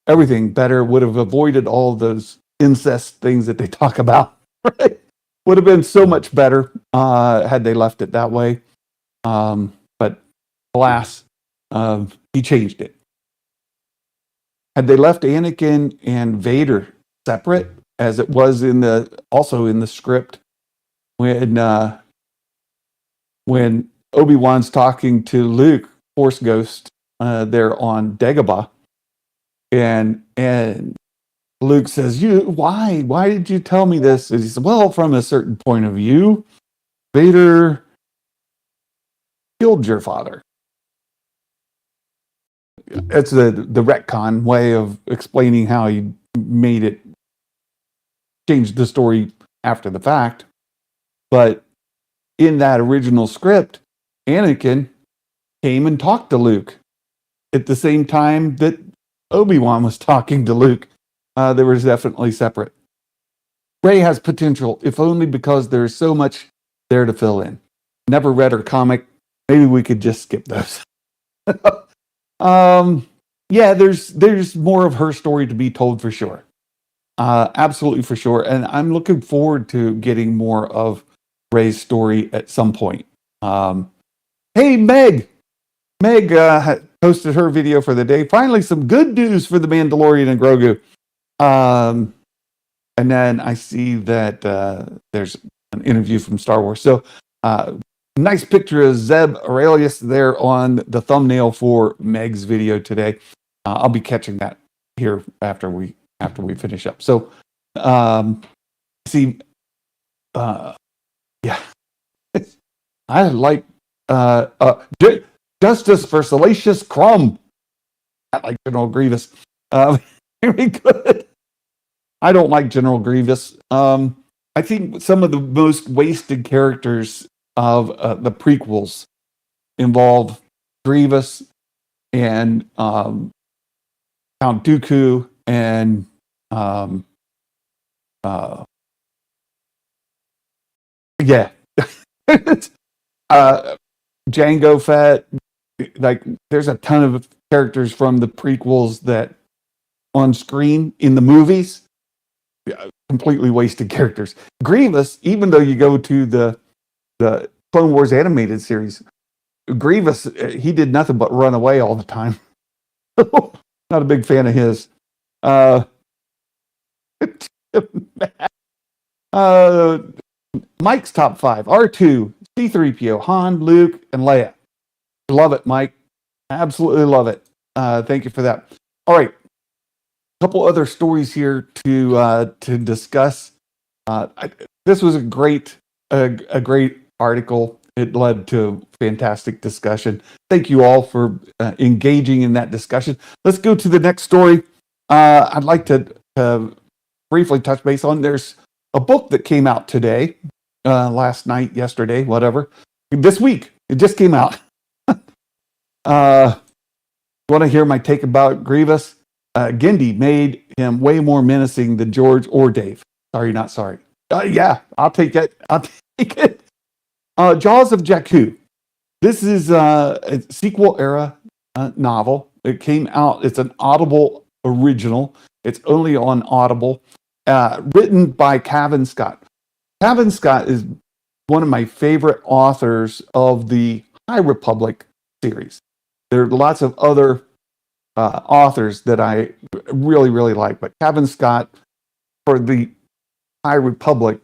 everything better. Would have avoided all those incest things that they talk about. Right? Would have been so much better had they left it that way. But alas, he changed it. Had they left Anakin and Vader separate, as it was also in the script, when Obi-Wan's talking to Luke, Force Ghost, there on Dagobah, and Luke says, why did you tell me this? And he said, well, from a certain point of view, Vader killed your father. It's the retcon way of explaining how he made it, changed the story after the fact. But in that original script, Anakin came and talked to Luke at the same time that Obi-Wan was talking to Luke. They were definitely separate. Rey has potential, if only because there's so much there to fill in. Never read her comic. Maybe we could just skip those. Yeah, there's more of her story to be told for sure. Absolutely for sure. And I'm looking forward to getting more of Rey's story at some point. Hey, Meg posted her video for the day. Finally, some good news for the Mandalorian and Grogu. And then I see that there's an interview from Star Wars. So nice picture of Zeb Aurelius there on the thumbnail for Meg's video today. I'll be catching that here after we finish up. So see, yeah, I like Justice for Salacious Crumb. I like General Grievous. Very good. I don't like General Grievous. I think some of the most wasted characters of the prequels involve Grievous and Count Dooku and yeah, Jango Fett. Like, there's a ton of characters from the prequels that on screen in the movies, completely wasted characters. Grievous, even though you go to the Clone Wars animated series, Grievous, he did nothing but run away all the time. Not a big fan of his. Mike's top 5: R2, C3PO, Han, Luke, and Leia. Love it, Mike. Absolutely love it. Thank you for that. All right, a couple other stories here to discuss. This was a great article. it led to fantastic discussion. Thank you all for engaging in that discussion. Let's go to the next story. I'd like to briefly touch base on. There's a book that came out today, last night, yesterday, whatever. This week, it just came out. Want to hear my take about Grievous? Gindi made him way more menacing than George or Dave. Sorry, not sorry. Yeah, I'll take it. I'll take it. Jaws of Jakku. This is a sequel era novel. It came out. It's an Audible original. It's only on Audible. Written by Cavan Scott. Cavan Scott is one of my favorite authors of the High Republic series. There are lots of other authors that I really, really like, but Cavan Scott, for the High Republic,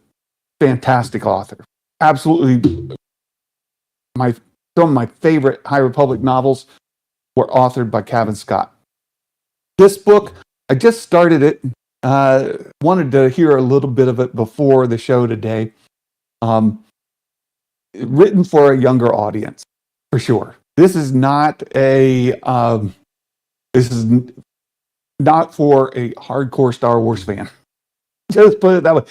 fantastic author. Absolutely, some of my favorite High Republic novels were authored by Cavan Scott. This book, I just started it. Wanted to hear a little bit of it before the show today. Written for a younger audience, for sure. This is not a this is not for a hardcore Star Wars fan. Just put it that way.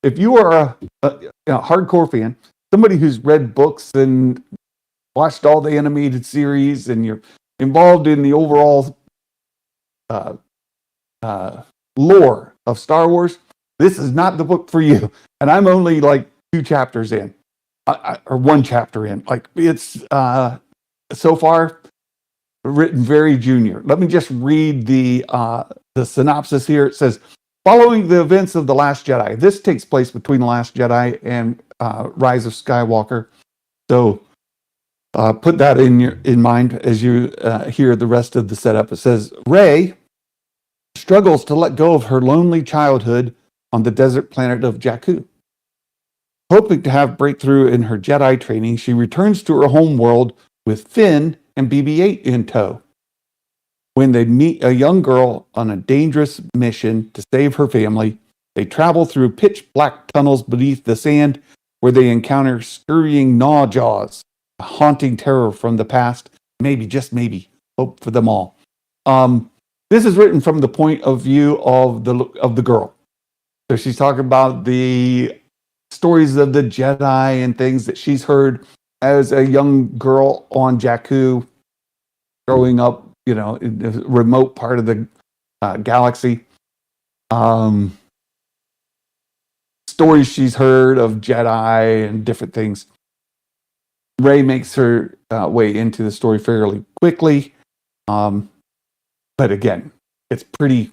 If you are a hardcore fan, somebody who's read books and watched all the animated series, and you're involved in the overall lore of Star Wars, this is not the book for you. And I'm only like 2 chapters in, or 1 chapter in. Like, it's so far written very junior. Let me just read the synopsis here. It says, following the events of The Last Jedi. This takes place between The Last Jedi and Rise of Skywalker. So put that in mind as you hear the rest of the setup. It says, Rey struggles to let go of her lonely childhood on the desert planet of Jakku. Hoping to have breakthrough in her Jedi training, she returns to her home world with Finn and BB-8 in tow. When they meet a young girl on a dangerous mission to save her family, they travel through pitch-black tunnels beneath the sand where they encounter scurrying gnaw jaws, a haunting terror from the past. Maybe, just maybe, hope for them all. This is written from the point of view of the girl. So she's talking about the stories of the Jedi and things that she's heard as a young girl on Jakku, growing up, in a remote part of the galaxy. Stories she's heard of Jedi and different things. Rey makes her way into the story fairly quickly. But again, it's pretty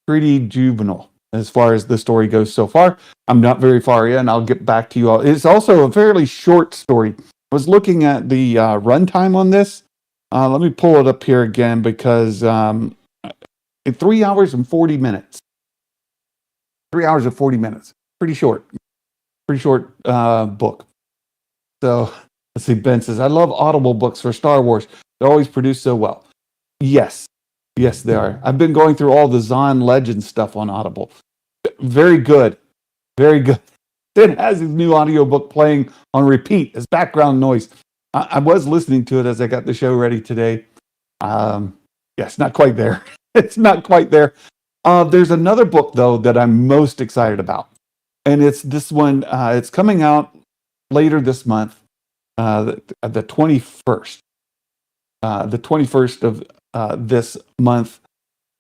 juvenile as far as the story goes so far. I'm not very far in. I'll get back to you all. It's also a fairly short story. I was looking at the runtime on this. Let me pull it up here again because 3 hours and 40 minutes. 3 hours and 40 minutes. Pretty short book. So let's see. Ben says, I love Audible books for Star Wars. They're always produced so well. Yes, they are. I've been going through all the Zahn Legends stuff on Audible. Very good. Very good. It has his new audiobook playing on repeat as background noise. I was listening to it as I got the show ready today. It's not quite there. It's not quite there. There's another book, though, that I'm most excited about. And it's this one. It's coming out later this month, the 21st. The 21st of this month.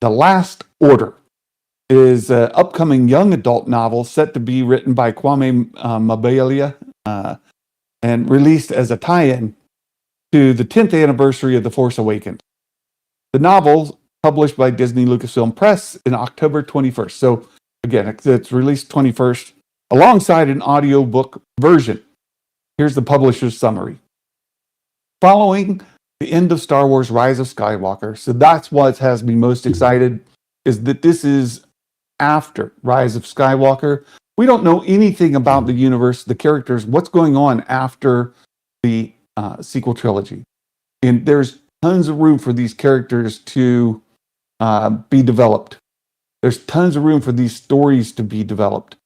The Last Order is an upcoming young adult novel set to be written by Kwame Mabalia and released as a tie-in to the 10th anniversary of The Force Awakens. The novel, published by Disney Lucasfilm Press in October 21st. So again, it's released 21st alongside an audiobook version. Here's the publisher's summary. Following the end of Star Wars Rise of Skywalker, so that's what has me most excited, is that this is after Rise of Skywalker. We don't know anything about the universe, the characters, what's going on after the sequel trilogy. And there's tons of room for these characters to be developed. There's tons of room for these stories to be developed.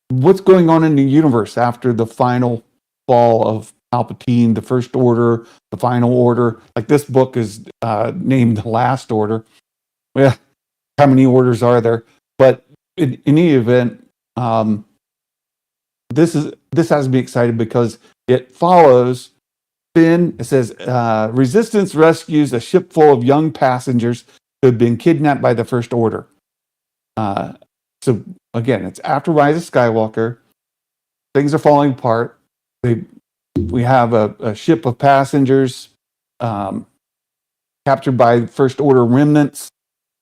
What's going on in the universe after the final fall of Palpatine, the First Order, the Final Order. Like this book is named The Last Order. Well, how many orders are there? But in any event, this has me excited because it follows Finn. It says Resistance rescues a ship full of young passengers who had been kidnapped by the First Order. So again, it's after Rise of Skywalker. Things are falling apart. We have a ship of passengers captured by First Order remnants,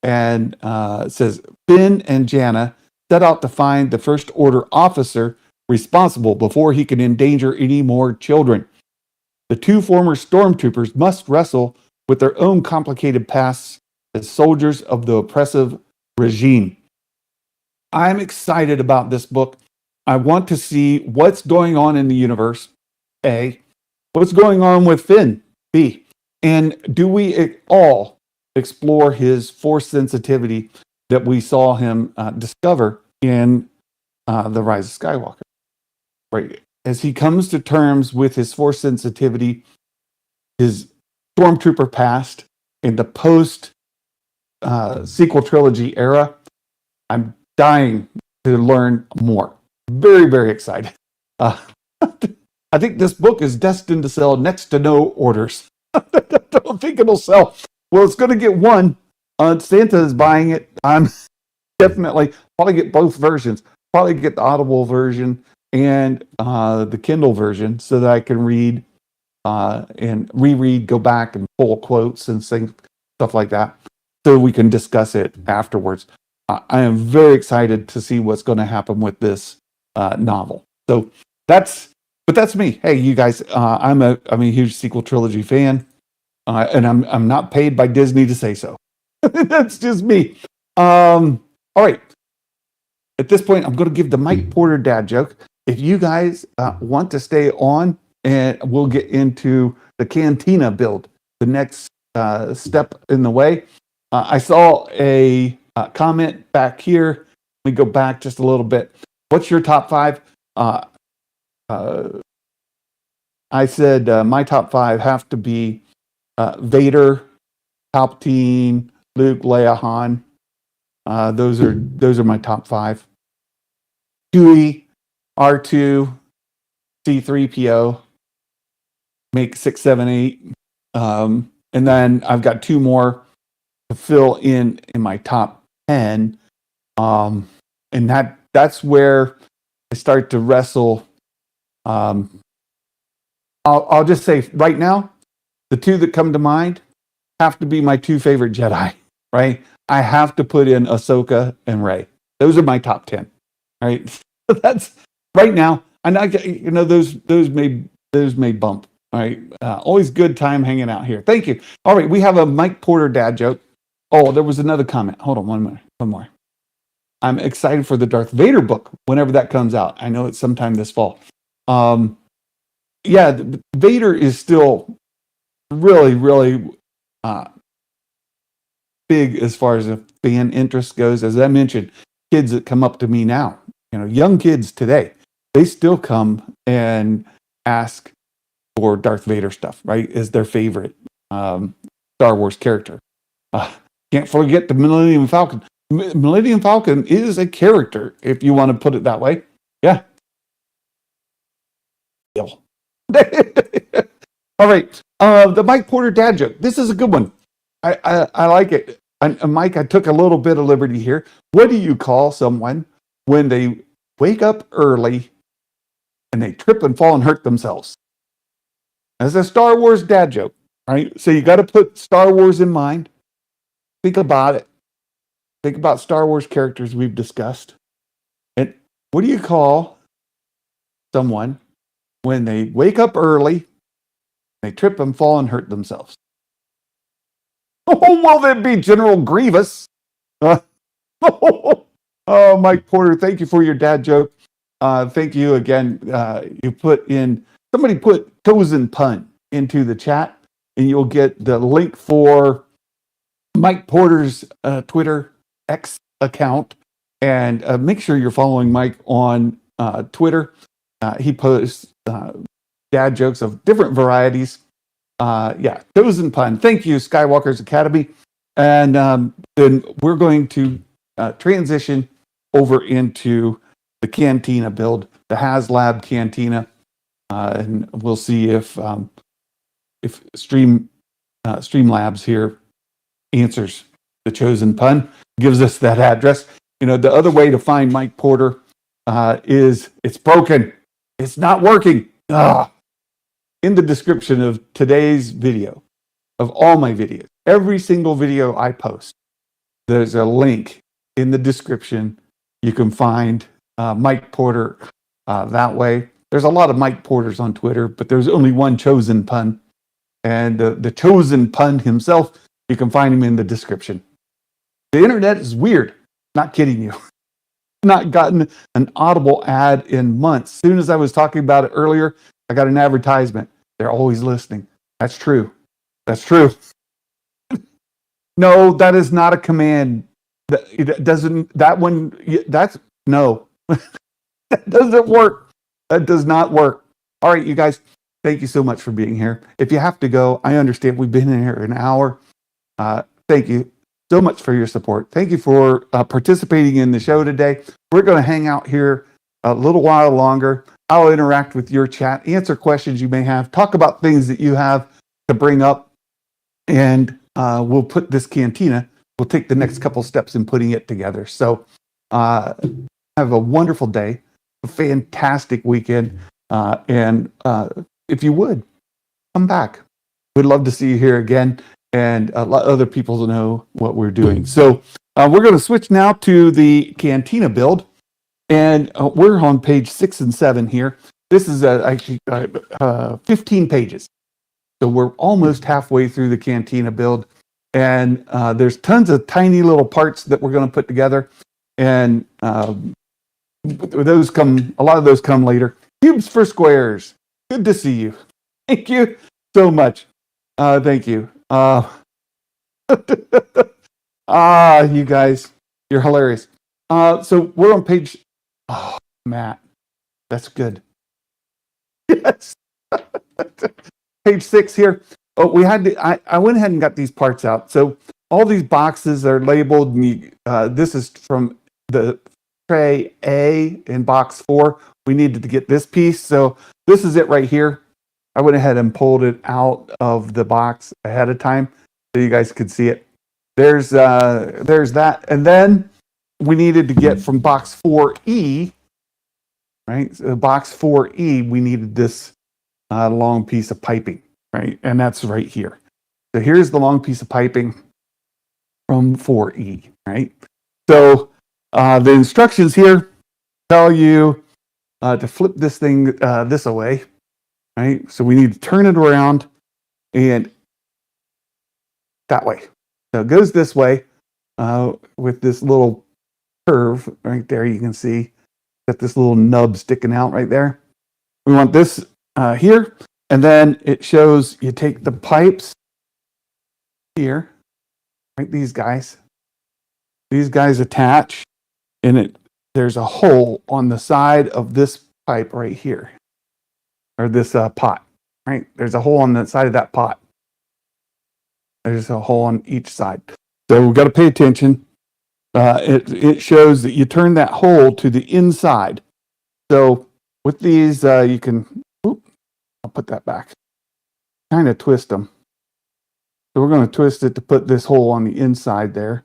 and it says Finn and Janna set out to find the First Order officer responsible before he can endanger any more children. The two former stormtroopers must wrestle with their own complicated pasts as soldiers of the oppressive regime. I'm excited about this book. I want to see what's going on in the universe, A. What's going on with Finn, B. And do we all explore his force sensitivity that we saw him discover in The Rise of Skywalker? Right. As he comes to terms with his force sensitivity, his stormtrooper past, in the post sequel trilogy era, I'm dying to learn more. Very, very excited. I think this book is destined to sell next to no orders. I don't think it'll sell. Well, it's going to get one. Santa is buying it. I'm definitely probably get both versions. Probably get the Audible version and the Kindle version so that I can read and reread, go back and pull quotes and stuff like that, so we can discuss it afterwards. I am very excited to see what's going to happen with this novel. So that's me. Hey, you guys, I'm a huge sequel trilogy fan, and I'm not paid by Disney to say so. That's just me. All right. At this point, I'm going to give the Mike Porter dad joke. If you guys want to stay on, and we'll get into the Cantina build, the next step in the way. I saw a comment back here. Let me go back just a little bit. What's your top five? I said my top five have to be Vader, Palpatine, Luke, Leia, Han. Those are my top five. Chewie, R2, C3PO, make 6, 7, 8. And then I've got two more to fill in my top 10. And that's where I start to wrestle. I'll just say right now, the two that come to mind have to be my two favorite Jedi, right? I have to put in Ahsoka and Rey. Those are my top 10, right? That's right now. And those may bump. All right. Always good time hanging out here. Thank you. All right. We have a Mike Porter dad joke. Oh, there was another comment. Hold on one more. I'm excited for the Darth Vader book whenever that comes out. I know it's sometime this fall. Vader is still really, really big as far as a fan interest goes. As I mentioned, kids that come up to me now, young kids today, they still come and ask for Darth Vader stuff, right? Is their favorite Star Wars character. Can't forget the Millennium Falcon. Millennium Falcon is a character, if you want to put it that way. Yeah. All right. The Mike Porter dad joke. This is a good one. I like it. And Mike, I took a little bit of liberty here. What do you call someone when they wake up early and they trip and fall and hurt themselves? As a Star Wars dad joke, right? So you got to put Star Wars in mind. Think about it. Think about Star Wars characters we've discussed. And what do you call someone when they wake up early, they trip and fall and hurt themselves? Oh, well, that'd be General Grievous. Oh, Mike Porter, thank you for your dad joke. Thank you again. Somebody put Chosen Pun into the chat, and you'll get the link for Mike Porter's Twitter X account. And make sure you're following Mike on Twitter. He posts dad jokes of different varieties. Yeah, chosen pun. Thank you, Skywalker's Academy. And then we're going to transition over into the Cantina build, the Haslab Cantina, and we'll see if Streamlabs here answers the chosen pun, gives us that address. You know, the other way to find Mike Porter is it's broken. It's not working. In the description of today's video, of all my videos, every single video I post, there's a link in the description. You can find Mike Porter that way. There's a lot of Mike Porters on Twitter, but there's only one chosen pun. And the chosen pun himself, you can find him in the description. The internet is weird. Not kidding you. Not gotten an Audible ad in months. As soon as I was talking about it earlier, I got an advertisement. They're always listening. That's true. That's true. No, that is not a command. It doesn't, that one, that's, no. That doesn't work. That does not work. All right, you guys, thank you so much for being here. If you have to go, I understand we've been in here an hour. Thank you so much for your support. Thank you for participating in the show today. We're going to hang out here a little while longer. I'll interact with your chat, answer questions you may have, talk about things that you have to bring up, and we'll put this cantina, we'll take the next couple steps in putting it together. So have a wonderful day, a fantastic weekend, and if you would, come back. We'd love to see you here again and let other people know what we're doing. So we're going to switch now to the Cantina build, and we're on page 6 and 7 here. This is 15 pages. So we're almost halfway through the Cantina build, and there's tons of tiny little parts that we're going to put together, and those come, a lot of those come later. Cubes for squares. Good to see you. Thank you so much. Thank you. You guys, you're hilarious. So we're on page, oh, Matt, that's good. Yes. Page 6 here. Oh, we had to, I went ahead and got these parts out. So all these boxes are labeled. And this is from the tray A in box 4. We needed to get this piece. So this is it right here. I went ahead and pulled it out of the box ahead of time so you guys could see it. There's that. And then we needed to get from box 4E, right? So box 4E, we needed this long piece of piping, right? And that's right here. So here's the long piece of piping from 4E, right? So the instructions here tell you to flip this thing this away, right? So we need to turn it around and that way. So it goes this way with this little curve right there. You can see got this little nub sticking out right there. We want this here, and then it shows you take the pipes here, right? These guys attach, and there's a hole on the side of this pipe right here, or this pot, right? There's a hole on the side of that pot. There's a hole on each side. So we've got to pay attention. It shows that you turn that hole to the inside. So with these, you can, I'll put that back, kind of twist them. So we're going to twist it to put this hole on the inside there.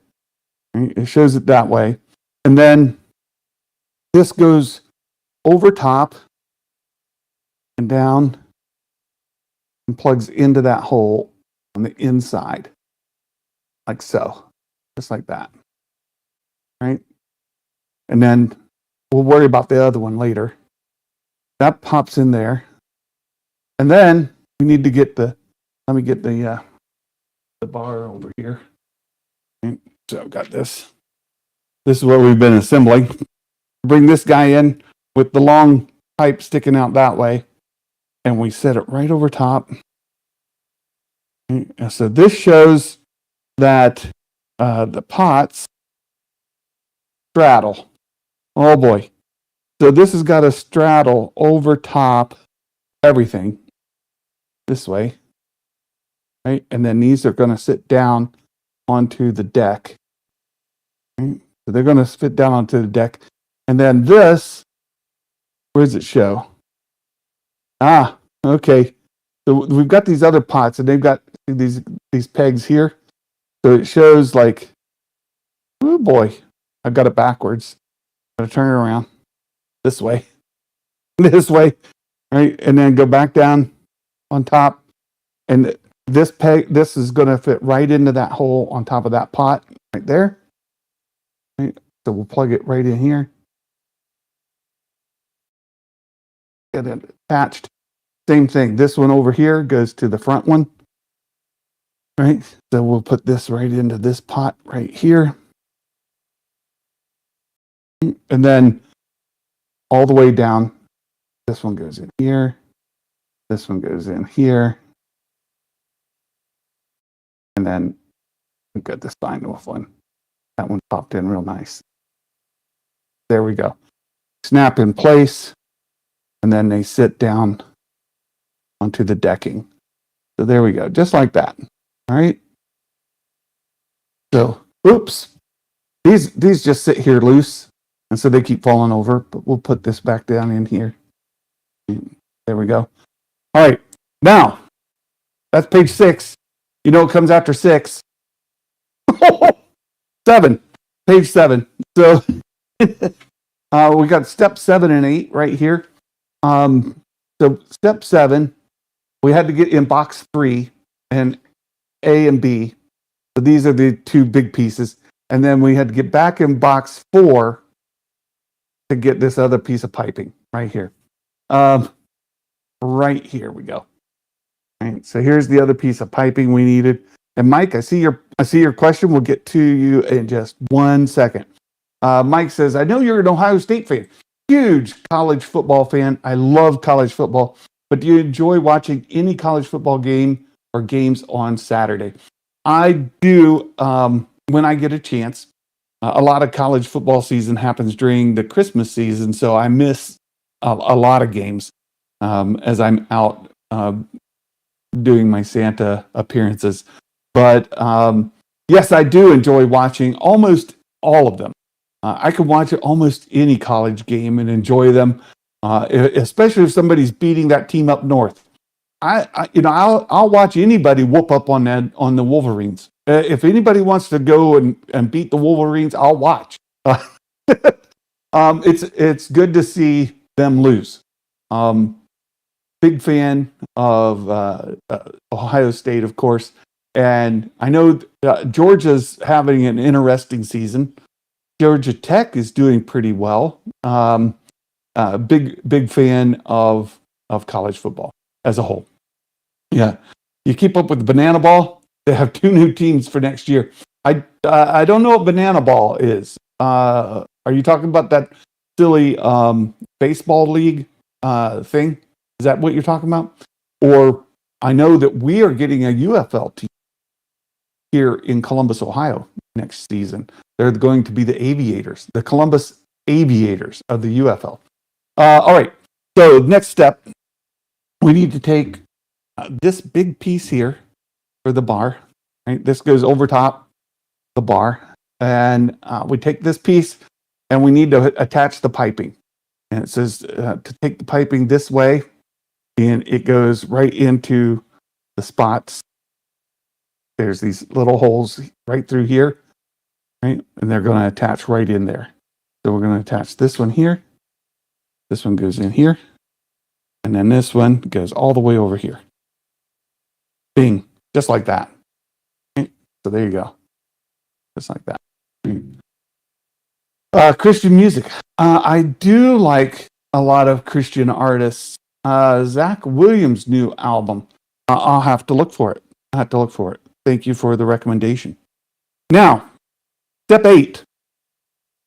Right? It shows it that way. And then this goes over top and down and plugs into that hole on the inside, like so, just like that, right? And then we'll worry about the other one later. That pops in there, and then we need to get let me get the bar over here. Okay. So I've got this. This is what we've been assembling. Bring this guy in with the long pipe sticking out that way, and we set it right over top. So this shows that the pots straddle. Oh boy. So this has got a straddle over top everything this way, right? And then these are going to sit down onto the deck. Right? So they're going to fit down onto the deck. And then this, where does it show? Ah, okay. So we've got these other pots, and they've got these pegs here. So it shows like, oh boy, I've got it backwards. Gotta turn it around this way, this way, right? And then go back down on top. And this is going to fit right into that hole on top of that pot right there. Right? So we'll plug it right in here. Get it attached. Same thing. This one over here goes to the front one. Right? So we'll put this right into this pot right here. And then all the way down, this one goes in here. This one goes in here. And then we've got this final one. That one popped in real nice. There we go. Snap in place. And then they sit down onto the decking. So there we go. Just like that. All right. So, oops. These just sit here loose. And so they keep falling over. But we'll put this back down in here. There we go. All right. Now, that's page 6. You know what comes after 6? 7. Page 7. So we got step 7 and 8 right here. So step 7, we had to get in box 3 and A and B. So these are the two big pieces. And then we had to get back in box 4 to get this other piece of piping right here. Right here we go. All right, so here's the other piece of piping we needed. And Mike, I see your question. We'll get to you in just 1 second. Mike says, I know you're an Ohio State fan. Huge college football fan. I love college football. But do you enjoy watching any college football game or games on Saturday? I do when I get a chance. A lot of college football season happens during the Christmas season, so I miss a lot of games as I'm out doing my Santa appearances. But yes, I do enjoy watching almost all of them. I can watch almost any college game and enjoy them, especially if somebody's beating that team up north. I'll watch anybody whoop up on the Wolverines. If anybody wants to go and beat the Wolverines, I'll watch. It's good to see them lose. Big fan of Ohio State, of course, and I know Georgia's having an interesting season. Georgia Tech is doing pretty well. Big fan of college football as a whole. Yeah, you keep up with the Banana Ball. They have 2 new teams for next year. I don't know what Banana Ball is. Are you talking about that silly baseball league thing? Is that what you're talking about? Or I know that we are getting a UFL team here in Columbus, Ohio next season. They're going to be the Aviators, the Columbus Aviators of the UFL. All right. So next step, we need to take this big piece here for the bar. Right? This goes over top the bar. And we take this piece and we need to attach the piping. And it says to take the piping this way, and it goes right into the spots. There's these little holes right through here, right? And they're going to attach right in there. So we're going to attach this one here. This one goes in here. And then this one goes all the way over here. Bing, just like that. Okay? So there you go. Just like that. Christian music. I do like a lot of Christian artists. Zach Williams' new album. I'll have to look for it. Thank you for the recommendation. Now, step 8.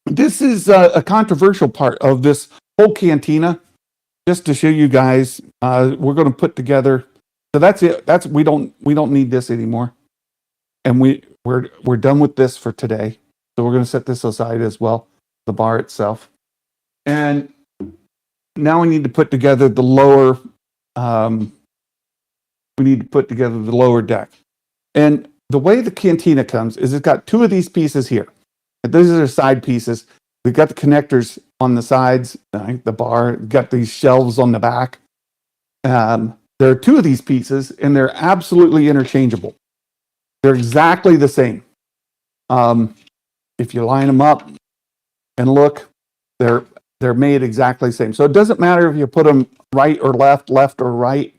This is a controversial part of this whole cantina. Just to show you guys, we're going to put together. So that's it. We don't need this anymore, and we're done with this for today. So we're going to set this aside as well, the bar itself, and now we need to put together the lower we need to put together the lower deck. And the way the Cantina comes is it's got two of these pieces here. These are side pieces. We've got the connectors on the sides, the bar, got these shelves on the back. There are two of these pieces, and they're absolutely interchangeable. They're exactly the same. If you line them up and look, they're made exactly the same. So it doesn't matter if you put them right or left, left or right.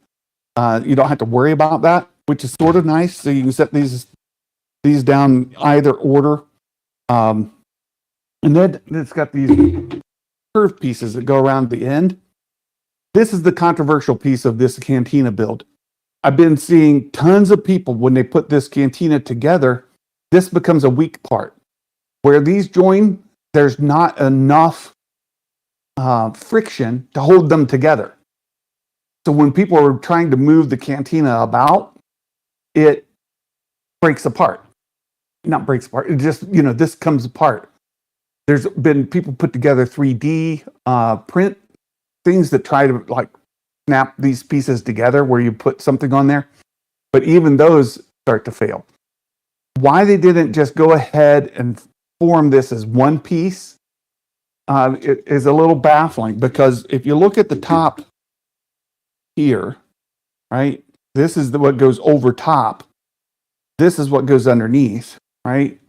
You don't have to worry about that, which is sort of nice. So you can set these down either order. And then it's got these curved pieces that go around the end. This is the controversial piece of this Cantina build. I've been seeing tons of people, when they put this Cantina together, this becomes a weak part. Where these join, there's not enough friction to hold them together. So when people are trying to move the Cantina about, it breaks apart. Not breaks apart, it just, this comes apart. There's been people put together 3D print things that try to like snap these pieces together where you put something on there. But even those start to fail. Why they didn't just go ahead and form this as one piece it is a little baffling, because if you look at the top here, right, this is what goes over top. This is what goes underneath, right?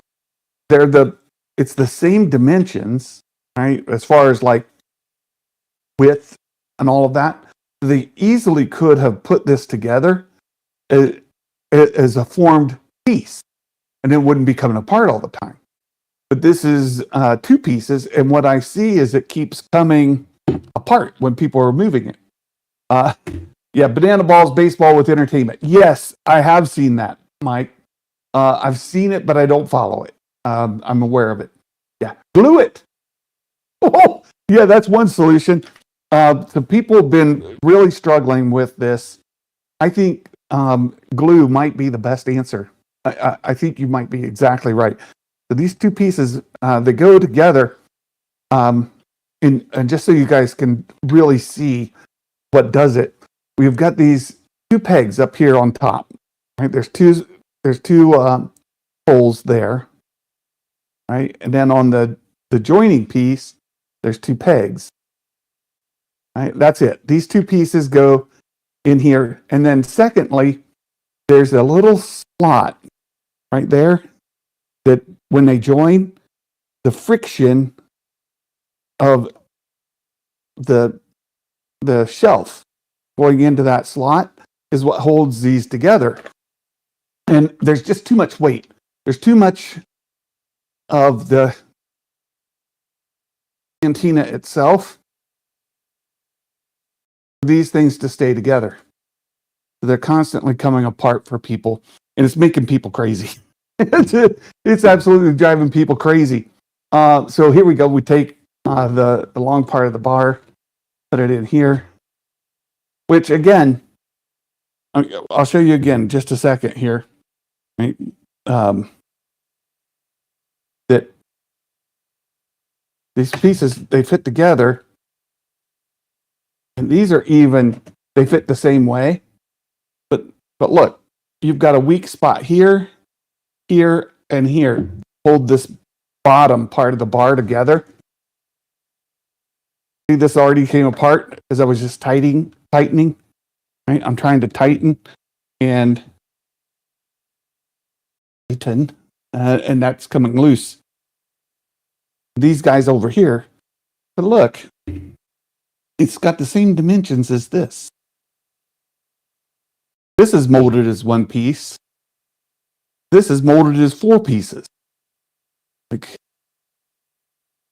It's the same dimensions, right? As far as like width and all of that. They easily could have put this together as a formed piece, and it wouldn't be coming apart all the time. But this is two pieces, and what I see is it keeps coming apart when people are moving it. Yeah, banana balls, baseball with entertainment. Yes, I have seen that, Mike. I've seen it, but I don't follow it. I'm aware of it. Yeah, glue it. Oh, yeah, that's one solution. So people have been really struggling with this. I think glue might be the best answer. I think you might be exactly right. So these two pieces, they go together. And just so you guys can really see what does it, we've got these two pegs up here on top. Right, there's two holes there. Right, and then on the joining piece, there's two pegs. Right, that's it. These two pieces go in here, and then secondly, there's a little slot right there that when they join, the friction of the shelf going into that slot is what holds these together. And there's just too much weight. There's too much of the Cantina itself for these things to stay together. They're constantly coming apart for people, and it's making people crazy. It's absolutely driving people crazy. So here we go. We take the long part of the bar, put it in here, which again, I'll show you again in just a second here. Right? That these pieces, they fit together, and these are even, they fit the same way. But look, you've got a weak spot here, here, and here. Hold this bottom part of the bar together. See, this already came apart as I was just tightening. Right, I'm trying to tighten and tighten, and that's coming loose. These guys over here, but look, it's got the same dimensions as this. This is molded as one piece. This is molded as four pieces. Like,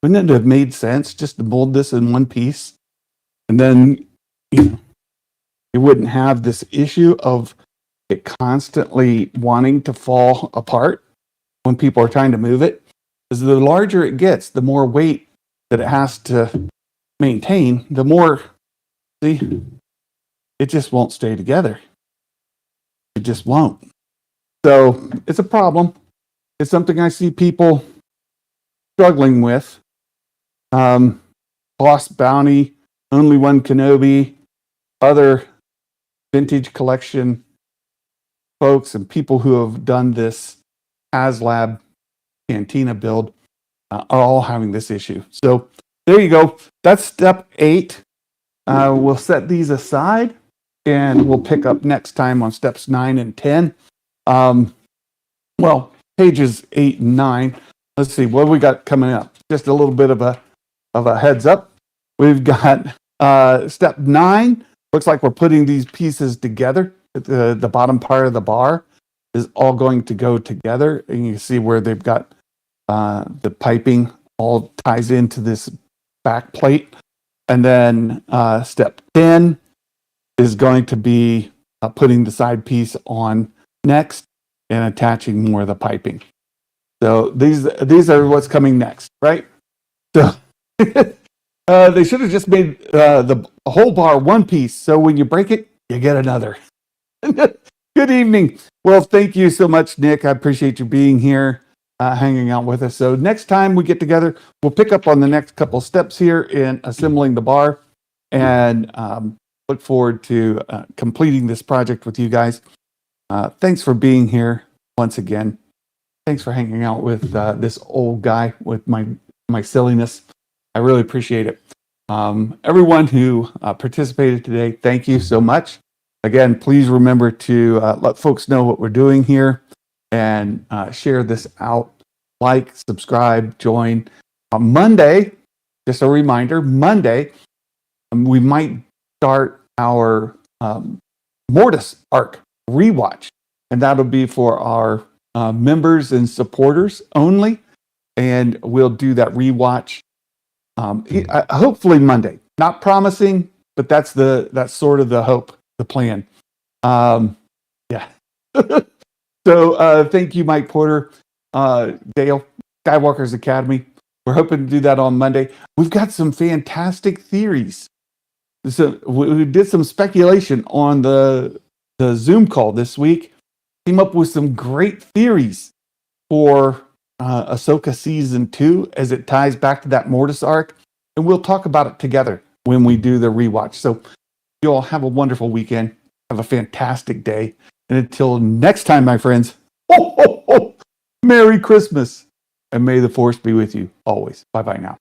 wouldn't it have made sense just to mold this in one piece? And then, you wouldn't have this issue of it constantly wanting to fall apart when people are trying to move it. Because the larger it gets, the more weight that it has to maintain, the more, see, it just won't stay together. It just won't. So it's a problem. It's something I see people struggling with. Boss Bounty, Only One Kenobi, other vintage collection folks and people who have done this Haslab Cantina build are all having this issue. So there you go. That's step 8. We'll set these aside and we'll pick up next time on steps 9 and 10. Well, pages 8 and 9. Let's see what we got coming up. Just a little bit of a heads up. We've got step 9. Looks like we're putting these pieces together. The bottom part of the bar is all going to go together, and you can see where they've got the piping all ties into this back plate. And then step 10 is going to be putting the side piece on next and attaching more of the piping. So these are what's coming next, right? So they should have just made the whole bar one piece. So when you break it, you get another. Good evening. Well, thank you so much, Nick. I appreciate you being here, hanging out with us. So next time we get together, we'll pick up on the next couple steps here in assembling the bar, and look forward to completing this project with you guys. Thanks for being here once again. Thanks for hanging out with this old guy with my silliness. I really appreciate it. Everyone who participated today, thank you so much. Again, please remember to let folks know what we're doing here and share this out. Like, subscribe, join. On Monday, just a reminder, Monday, we might start our Mortis Arc rewatch, and that'll be for our members and supporters only, and we'll do that rewatch hopefully Monday. Not promising, but that's sort of the hope, the plan. Yeah. So thank you, Mike Porter, Dale, Skywalker's Academy. We're hoping to do that on Monday. We've got some fantastic theories. So we did some speculation on the Zoom call this week. Came up with some great theories for Ahsoka Season 2 as it ties back to that Mortis arc. And we'll talk about it together when we do the rewatch. So you all have a wonderful weekend. Have a fantastic day. And until next time, my friends, Merry Christmas. And may the Force be with you always. Bye-bye now.